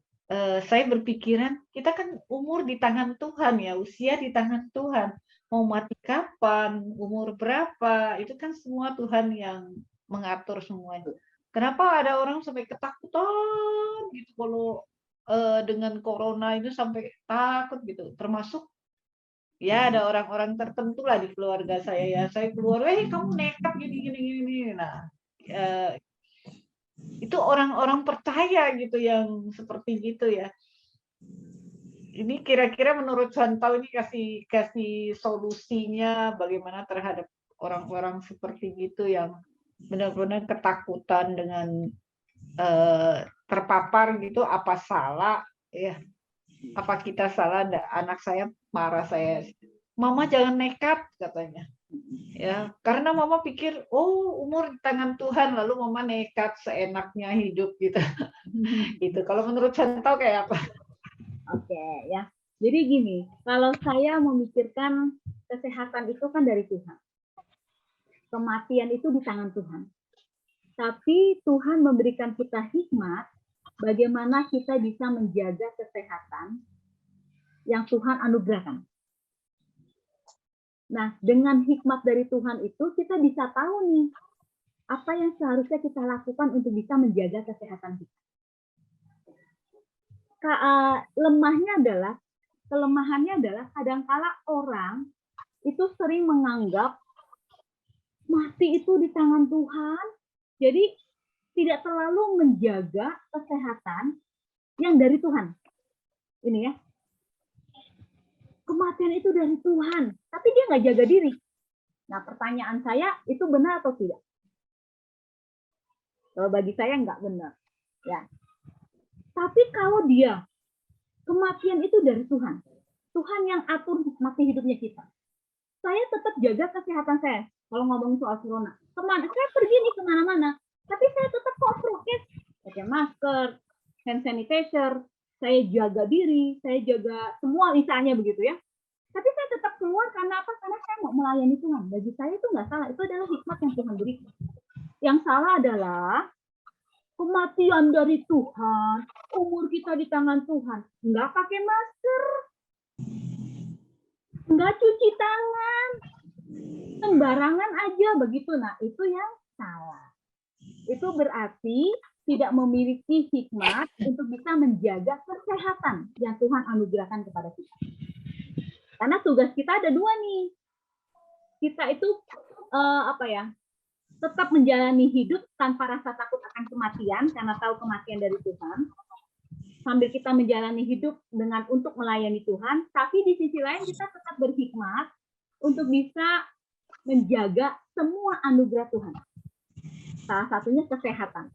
saya berpikiran kita kan umur di tangan Tuhan ya, usia di tangan Tuhan. Mau mati kapan, umur berapa, itu kan semua Tuhan yang mengatur semuanya. Kenapa ada orang sampai ketakutan gitu kalau dengan corona itu sampai takut gitu. Termasuk ya ada orang-orang tertentu lah di keluarga saya ya. Saya keluar, kamu nekat gini. Nah, itu orang-orang percaya gitu yang seperti gitu ya. Ini kira-kira menurut Santau ini kasih solusinya bagaimana terhadap orang-orang seperti gitu yang benar-benar ketakutan dengan terpapar gitu, apa salah ya? Apa kita salah? Anak saya marah saya, Mama jangan nekat katanya. Ya, karena Mama pikir, oh umur di tangan Tuhan, lalu Mama nekat seenaknya hidup gitu. Itu kalau menurut Santau kayak apa? Oke, ya. Jadi gini, kalau saya memikirkan kesehatan itu kan dari Tuhan. Kematian itu di tangan Tuhan. Tapi Tuhan memberikan kita hikmat bagaimana kita bisa menjaga kesehatan yang Tuhan anugerahkan. Nah, dengan hikmat dari Tuhan itu kita bisa tahu nih apa yang seharusnya kita lakukan untuk bisa menjaga kesehatan kita. Kelemahannya adalah kadangkala orang itu sering menganggap mati itu di tangan Tuhan, jadi tidak terlalu menjaga kesehatan yang dari Tuhan. Ini ya, kematian itu dari Tuhan, tapi dia nggak jaga diri. Nah, pertanyaan saya, itu benar atau tidak? Kalau bagi saya nggak benar. Ya. Tapi kalau dia, kematian itu dari Tuhan. Tuhan yang atur mati hidupnya kita. Saya tetap jaga kesehatan saya. Kalau ngomong soal corona, saya pergi nih kemana-mana, tapi saya tetap kok prokes, pakai masker, hand sanitizer, saya jaga diri, saya jaga semua misalnya begitu ya. Tapi saya tetap keluar karena apa? Karena saya mau melayani Tuhan. Bagi saya itu nggak salah. Itu adalah hikmat yang Tuhan berikan. Yang salah adalah kematian dari Tuhan, umur kita di tangan Tuhan, nggak pakai masker, nggak cuci tangan, sembarangan aja begitu. Nah, itu yang salah. Itu berarti tidak memiliki hikmat untuk bisa menjaga kesehatan yang Tuhan anugerahkan kepada kita. Karena tugas kita ada dua nih. Kita itu tetap menjalani hidup tanpa rasa takut akan kematian karena tahu kematian dari Tuhan. Sambil kita menjalani hidup dengan untuk melayani Tuhan, tapi di sisi lain kita tetap berhikmat untuk bisa menjaga semua anugerah Tuhan. Salah satunya kesehatan.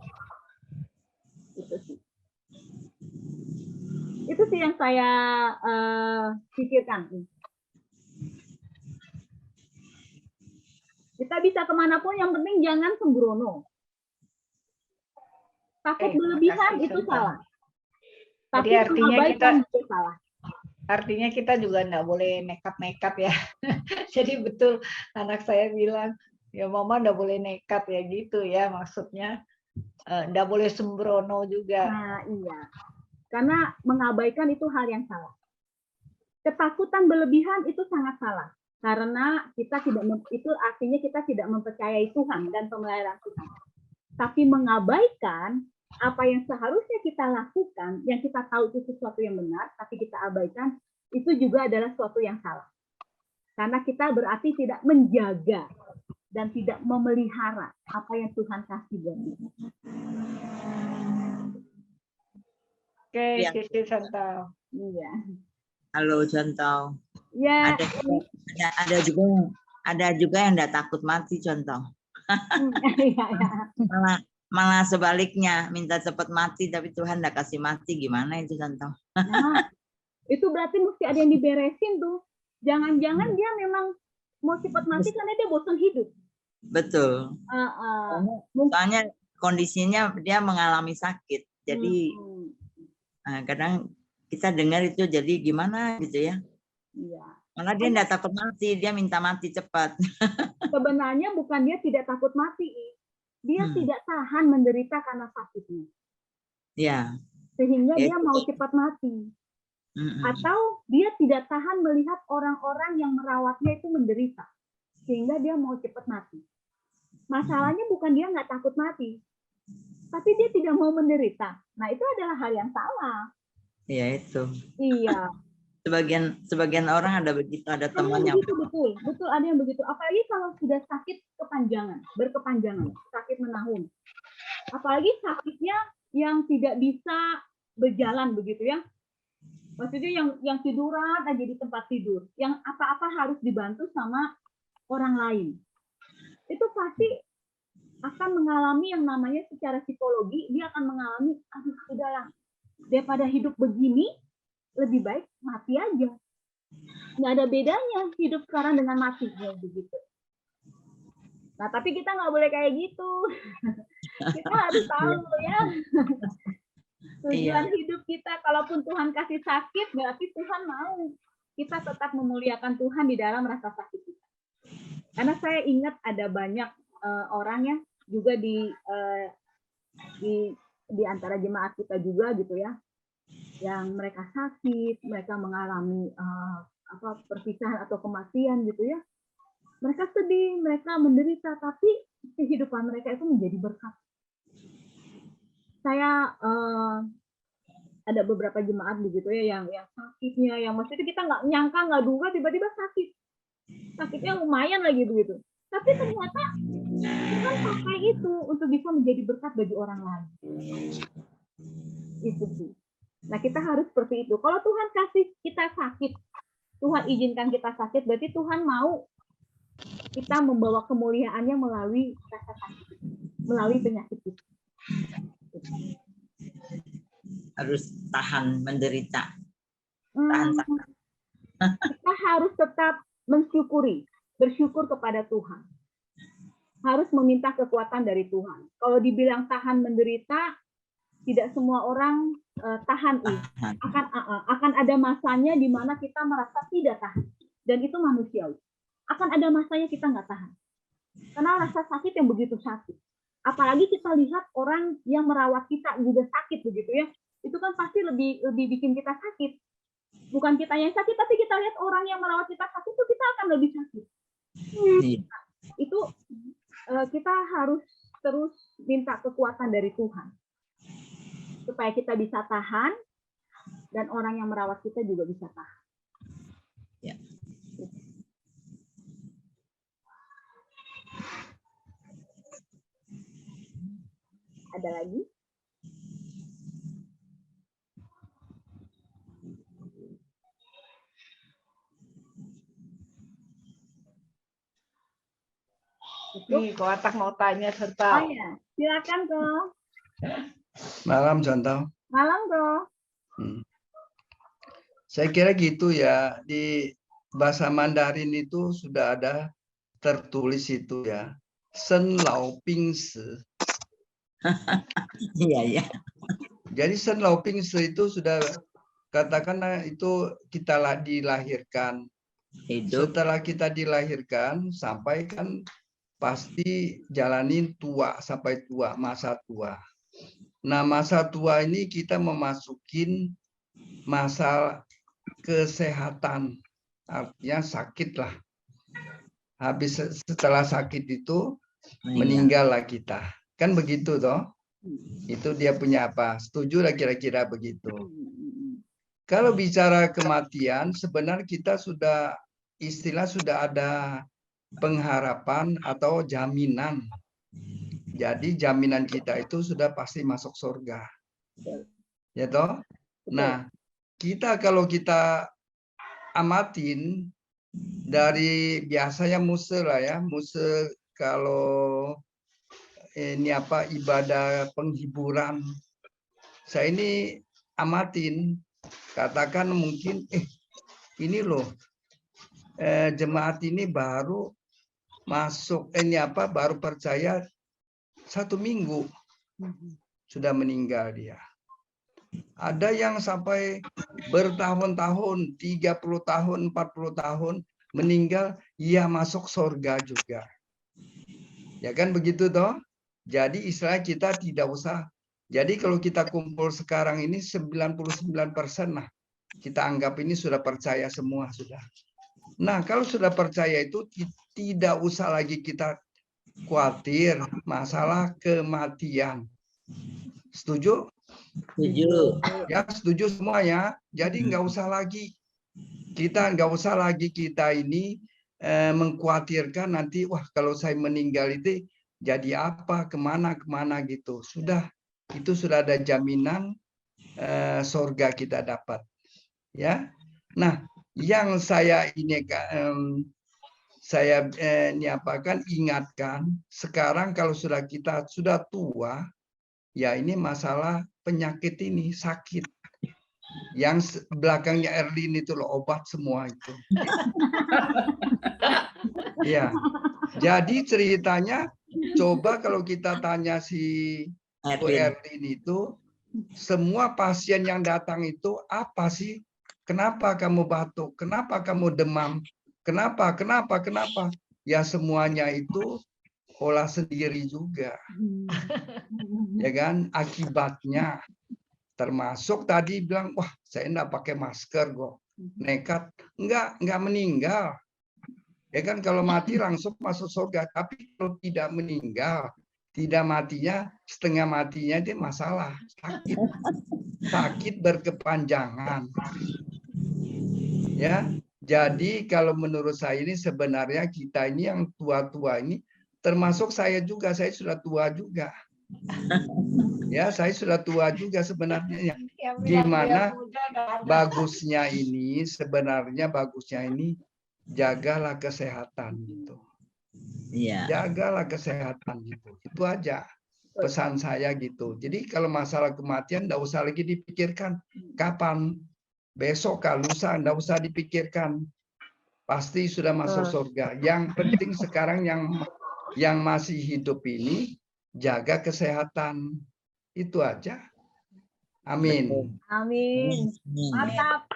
Itu sih yang saya pikirkan. Kita bisa kemanapun, yang penting jangan sembrono. Takut berlebihan itu salah. Tapi mengabaikan itu salah. Artinya kita juga enggak boleh nekat-nekat ya. Jadi betul anak saya bilang, ya Mama enggak boleh nekat ya gitu ya, maksudnya enggak boleh sembrono juga. Nah, iya. Karena mengabaikan itu hal yang salah. Ketakutan berlebihan itu sangat salah. Karena kita itu artinya kita tidak mempercayai Tuhan dan pemeliharaan Tuhan. Tapi mengabaikan apa yang seharusnya kita lakukan, yang kita tahu itu sesuatu yang benar, tapi kita abaikan, itu juga adalah sesuatu yang salah. Karena kita berarti tidak menjaga dan tidak memelihara apa yang Tuhan kasih buat kita. Oke, Sisi Santau. Iya. Halo Contoh. Ya. Ada juga yang enggak takut mati Contoh. malah sebaliknya minta cepat mati tapi Tuhan enggak kasih mati, gimana itu Contoh? Nah, itu berarti mesti ada yang diberesin tuh. Jangan-jangan dia memang mau cepat mati karena dia bosan hidup. Betul. Soalnya kondisinya dia mengalami sakit, jadi kadang kita dengar itu jadi gimana gitu ya. Iya. Malah dia enggak takut mati, dia minta mati cepat. Sebenarnya bukan dia tidak takut mati, dia tidak tahan menderita karena sakitnya. Ya. Sehingga dia mau cepat mati. Atau dia tidak tahan melihat orang-orang yang merawatnya itu menderita. Sehingga dia mau cepat mati. Masalahnya bukan dia nggak takut mati. tapi dia tidak mau menderita. Nah, itu adalah hal yang salah. Iya itu. Iya. Sebagian orang ada begitu, ada Ada teman yang yang begitu, betul ada yang begitu. Apalagi kalau sudah sakit berkepanjangan, sakit menahun. Apalagi sakitnya yang tidak bisa berjalan begitu ya. Maksudnya yang tiduran aja di tempat tidur, yang apa-apa harus dibantu sama orang lain. Itu pasti akan mengalami yang namanya secara psikologi, dia akan mengalami, aduh sudahlah, daripada hidup begini, lebih baik mati aja. Nggak ada bedanya hidup sekarang dengan mati, begitu. Nah, tapi kita nggak boleh kayak gitu. Kita harus tahu ya. Tujuan hidup kita, kalaupun Tuhan kasih sakit, berarti Tuhan mau kita tetap memuliakan Tuhan di dalam rasa sakit kita. Karena saya ingat ada banyak orang ya, juga di antara jemaat kita juga gitu ya, yang mereka sakit, mereka mengalami perpisahan atau kematian gitu ya. Mereka sedih, mereka menderita, tapi kehidupan mereka itu menjadi berkat. Saya ada beberapa jemaat begitu ya, yang sakitnya, yang maksudnya kita nggak nyangka, nggak duga, tiba-tiba sakit. Sakitnya lumayan lagi begitu. Tapi ternyata Tuhan pakai itu untuk bisa menjadi berkat bagi orang lain. Itu sih. Nah, kita harus seperti itu. Kalau Tuhan kasih kita sakit, Tuhan izinkan kita sakit, berarti Tuhan mau kita membawa kemuliaannya melalui rasa sakit, melalui penyakit itu. harus tahan menderita. Kita harus tetap bersyukur kepada Tuhan. Harus meminta kekuatan dari Tuhan. Kalau dibilang tahan menderita, tidak semua orang tahan. Akan ada masanya di mana kita merasa tidak tahan. Dan itu manusiawi. Akan ada masanya kita nggak tahan. Karena rasa sakit yang begitu sakit. Apalagi kita lihat orang yang merawat kita juga sakit begitu ya. Itu kan pasti lebih bikin kita sakit. Bukan kita yang sakit, tapi kita lihat orang yang merawat kita sakit, itu kita akan lebih sakit. Itu kita harus terus minta kekuatan dari Tuhan. Supaya kita bisa tahan, dan orang yang merawat kita juga bisa tahan. Ya. Ada lagi? Nih, Koatak mau tanya serta. Oh ya, silakan Ko. Malam Chantal. Malam Ko. Saya kira gitu ya, di bahasa Mandarin itu sudah ada tertulis itu ya, Sen Lao Ping Si. Iya. Jadi Sen Lao Ping Si itu sudah, katakanlah itu kita dilahirkan. Hidup. Setelah kita dilahirkan, sampai kan pasti jalanin tua sampai tua, masa tua. Nah, masa tua ini kita memasukin masa kesehatan, artinya sakit lah. Habis setelah sakit itu meninggal lah kita. Kan begitu toh? Itu dia punya apa? Setuju lah kira-kira begitu. Kalau bicara kematian, sebenarnya kita sudah sudah ada pengharapan atau jaminan. Jadi jaminan kita itu sudah pasti masuk surga. Ya toh? Nah, kalau kita amatin dari biasanya Muse lah ya, Muse kalau ini ibadah penghiburan. Saya ini amatin, katakan mungkin ini loh jemaat ini baru masuk baru percaya 1 minggu sudah meninggal dia. Ada yang sampai bertahun-tahun, 30 tahun, 40 tahun meninggal, ia masuk surga juga. Ya kan begitu toh? Jadi istilah kita tidak usah. Jadi kalau kita kumpul sekarang ini 99% lah. Kita anggap ini sudah percaya semua sudah. Nah, kalau sudah percaya itu tidak usah lagi kita khawatir masalah kematian. Setuju? Setuju. Ya, setuju semua ya. Jadi nggak usah lagi kita ini mengkhawatirkan nanti, wah kalau saya meninggal itu jadi apa, kemana gitu. Itu sudah ada jaminan surga kita dapat. Ya. Nah, yang saya ingatkan sekarang kalau kita sudah tua, ya ini masalah penyakit ini, sakit. Yang belakangnya Erlin itu loh, obat semua itu. Ya. Jadi ceritanya coba kalau kita tanya si Bu Erlin itu, semua pasien yang datang itu apa sih? Kenapa kamu batuk? Kenapa kamu demam? Kenapa? Ya semuanya itu olah sendiri juga. Ya kan? Akibatnya. Termasuk tadi bilang, wah saya enggak pakai masker kok. Nekat. Enggak meninggal. Ya kan kalau mati langsung masuk surga. Tapi kalau tidak meninggal, tidak matinya, setengah matinya itu masalah. Sakit berkepanjangan. Ya, jadi kalau menurut saya ini sebenarnya kita ini yang tua-tua ini, termasuk saya juga, saya sudah tua juga. Ya, saya sudah tua juga sebenarnya. Gimana bagusnya ini, jagalah kesehatan gitu. Iya. Jagalah kesehatan gitu. Itu aja pesan saya gitu. Jadi kalau masalah kematian enggak usah lagi dipikirkan kapan. Besok lusa enggak usah dipikirkan. Pasti sudah masuk surga. Yang penting sekarang yang masih hidup ini jaga kesehatan. Itu aja. Amin. Amin. Mantap.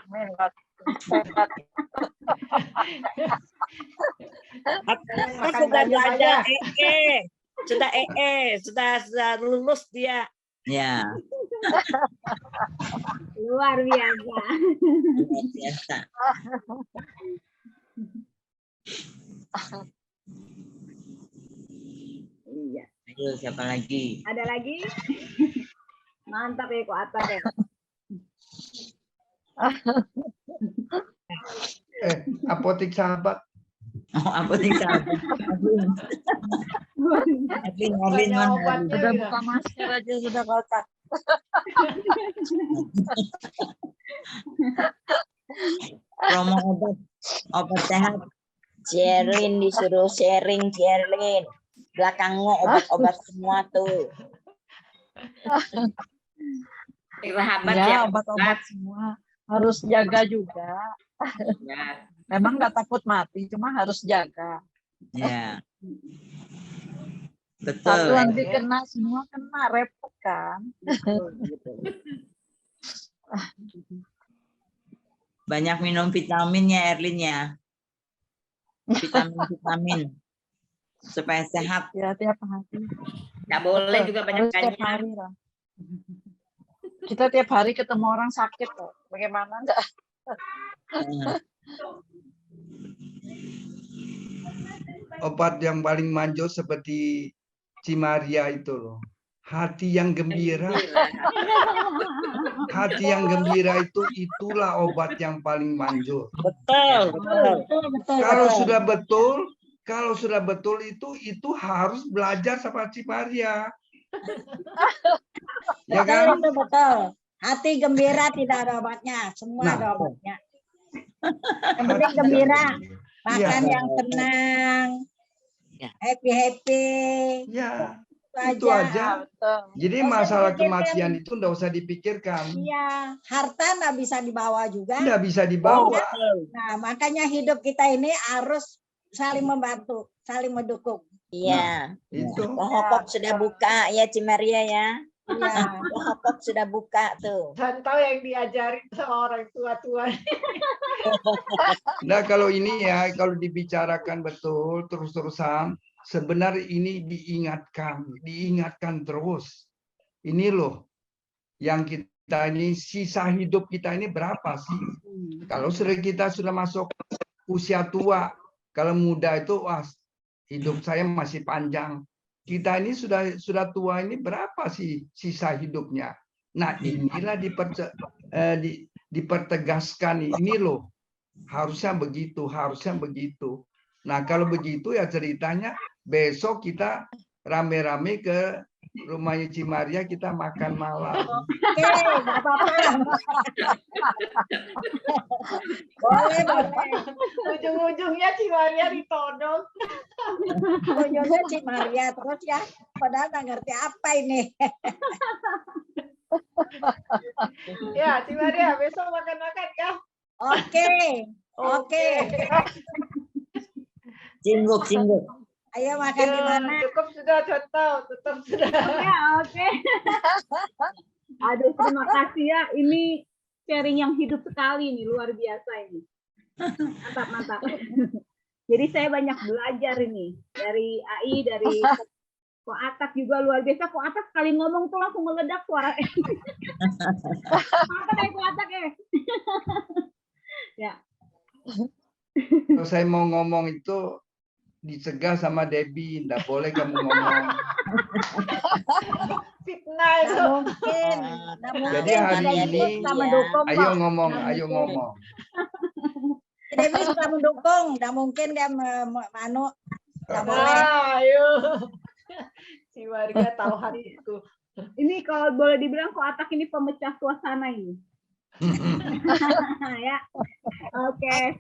Sudah belajar sudah lulus dia. Ya. Luar biasa. Luar biasa. Iya. Ayo, siapa lagi? Ada lagi? Mantap ya, Ko Atta deh. Apotik sahabat. Oh, apotik sahabat. Erlin, Sudah buka masker aja sudah kotak. Promo obat sehat. Sherlyn disuruh sharing Sherlyn. Belakangnya obat-obat semua tuh. Sahabat Ya, obat-obat semua. Harus jaga juga. Ya. Memang nggak takut mati, cuma harus jaga. Ya. Satu Betul. nanti kena, semua kena, repot kan. Banyak minum vitaminnya Erlin ya. Vitamin. Supaya sehat. Ya, tiap hari. Nggak boleh juga Harus tiap banyak-banyak. hari lah. Kita tiap hari ketemu orang sakit kok. Bagaimana enggak? Obat yang paling manjur seperti Cimaria itu loh. Hati yang gembira. Hati yang gembira itulah obat yang paling manjur. Betul. Kalau sudah betul itu harus belajar sama Cimaria. Ya kan? Betul. Hati gembira tidak ada obatnya, semua Nah. ada obatnya. Yang penting gembira, makan Iya. yang tenang, happy. Ya, Itu itu aja. Betul. Jadi Nggak usah masalah dipikirkan. kematian itu enggak usah dipikirkan. Iya, harta nggak bisa dibawa juga. Enggak bisa dibawa. Nah, makanya hidup kita ini harus saling membantu, saling mendukung. Iya. Itu. Pohopop sudah buka ya Cimaria ya. Iya. Pohopop sudah buka tuh. Contoh yang diajarin sama orang tua-tua. Nah, kalau ini ya, kalau dibicarakan betul terus-terusan, sebenarnya ini diingatkan terus. Ini loh yang kita ini sisa hidup kita ini berapa sih? Kalau kita sudah masuk usia tua, kalau muda itu wah hidup saya masih panjang. kita ini sudah tua ini berapa sih sisa hidupnya? Nah, inilah dipertegaskan ini loh. Harusnya begitu, harusnya begitu. Nah, kalau begitu ya ceritanya besok kita rame-rame ke rumahnya Cimaria, kita makan malam. Oke, nggak apa-apa. Boleh, boleh. Ujung-ujungnya Cimaria ditodong. Ujungnya Cimaria terus ya. Padahal nggak ngerti apa ini. Ya, Cimaria besok makan-makan ya. Oke, oke. Cingguk. Ayo makan di mana? Cukup sudah contoh, tutup sudah. Ya, oke. Aduh, terima kasih ya. Ini sharing yang hidup sekali nih, luar biasa ini. Mantap. Jadi saya banyak belajar ini dari AI, dari Ko Atak juga luar biasa. Ko Atak sekali ngomong tuh langsung meledak suara. Apa kayak Ko Atak ya? Ya. Kalau saya mau ngomong itu dicegah sama Debbie, enggak boleh kamu ngomong. Fitnah itu. Nggak mungkin. Nggak mungkin. Jadi hari Ada ini, Debbie suka mendukung ayo kok. ngomong, Nggak ayo mungkin. ngomong. Debbie suka mendukung. Nggak mungkin dia nggak boleh. Ayo. Cimaria tahu hatiku. Ini kalau boleh dibilang Ko Atak ini pemecah suasana ini. Ya. Oke.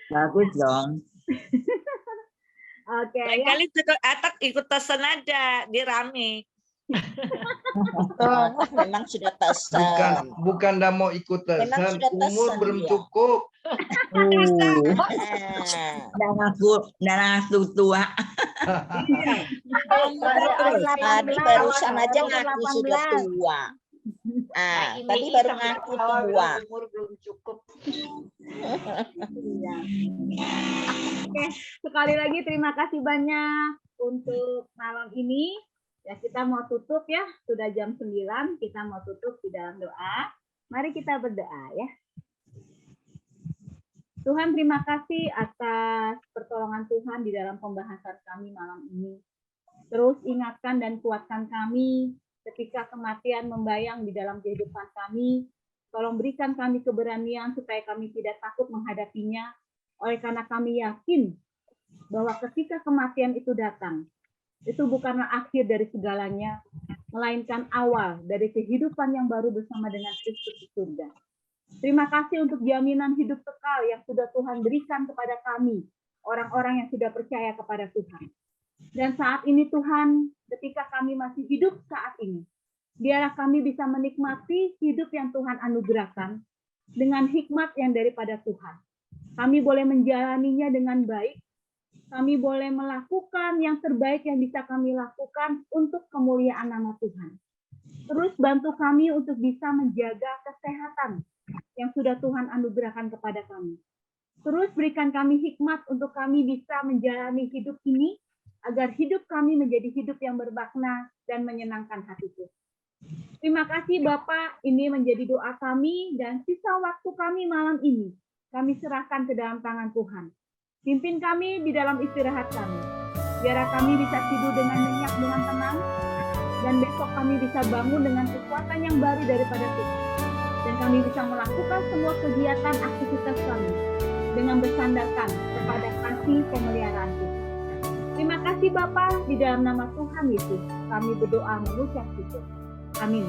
Bagus dong. Oke Lain ya. kali tukang Atak ikut pesan aja, dia rame. Memang sudah pesan. Bukan dah mau ikut Memang tesan, sudah umur tesan belum dia. cukup. Dan aku tua. Tadi barusan aja ngaku sudah tua. Ini Tadi baru sampai ngaku ketawa tua. bilang umur belum cukup. Iya. Oke, sekali lagi terima kasih banyak untuk malam ini. Ya, kita mau tutup ya. Sudah jam 9, kita mau tutup di dalam doa. Mari kita berdoa ya. Tuhan, terima kasih atas pertolongan Tuhan di dalam pembahasan kami malam ini. Terus ingatkan dan kuatkan kami ketika kematian membayang di dalam kehidupan kami. Tolong berikan kami keberanian supaya kami tidak takut menghadapinya. Oleh karena kami yakin bahwa ketika kematian itu datang, itu bukanlah akhir dari segalanya, melainkan awal dari kehidupan yang baru bersama dengan Kristus di surga. Terima kasih untuk jaminan hidup kekal yang sudah Tuhan berikan kepada kami, orang-orang yang sudah percaya kepada Tuhan. Dan saat ini Tuhan, ketika kami masih hidup saat ini, biarlah kami bisa menikmati hidup yang Tuhan anugerahkan dengan hikmat yang daripada Tuhan. Kami boleh menjalaninya dengan baik, kami boleh melakukan yang terbaik yang bisa kami lakukan untuk kemuliaan nama Tuhan. Terus bantu kami untuk bisa menjaga kesehatan yang sudah Tuhan anugerahkan kepada kami. Terus berikan kami hikmat untuk kami bisa menjalani hidup ini, agar hidup kami menjadi hidup yang bermakna dan menyenangkan hatiku. Terima kasih Bapak, ini menjadi doa kami dan sisa waktu kami malam ini, kami serahkan ke dalam tangan Tuhan. Pimpin kami di dalam istirahat kami. Biar kami bisa tidur dengan nyenyak, dengan tenang. Dan besok kami bisa bangun dengan kekuatan yang baru daripada Tuhan. Dan kami bisa melakukan semua kegiatan aktivitas kami. Dengan bersandarkan kepada kasih pemeliharaan Tuhan. Terima kasih Bapa, di dalam nama Tuhan Yesus. Kami berdoa mengucap syukur. Amin.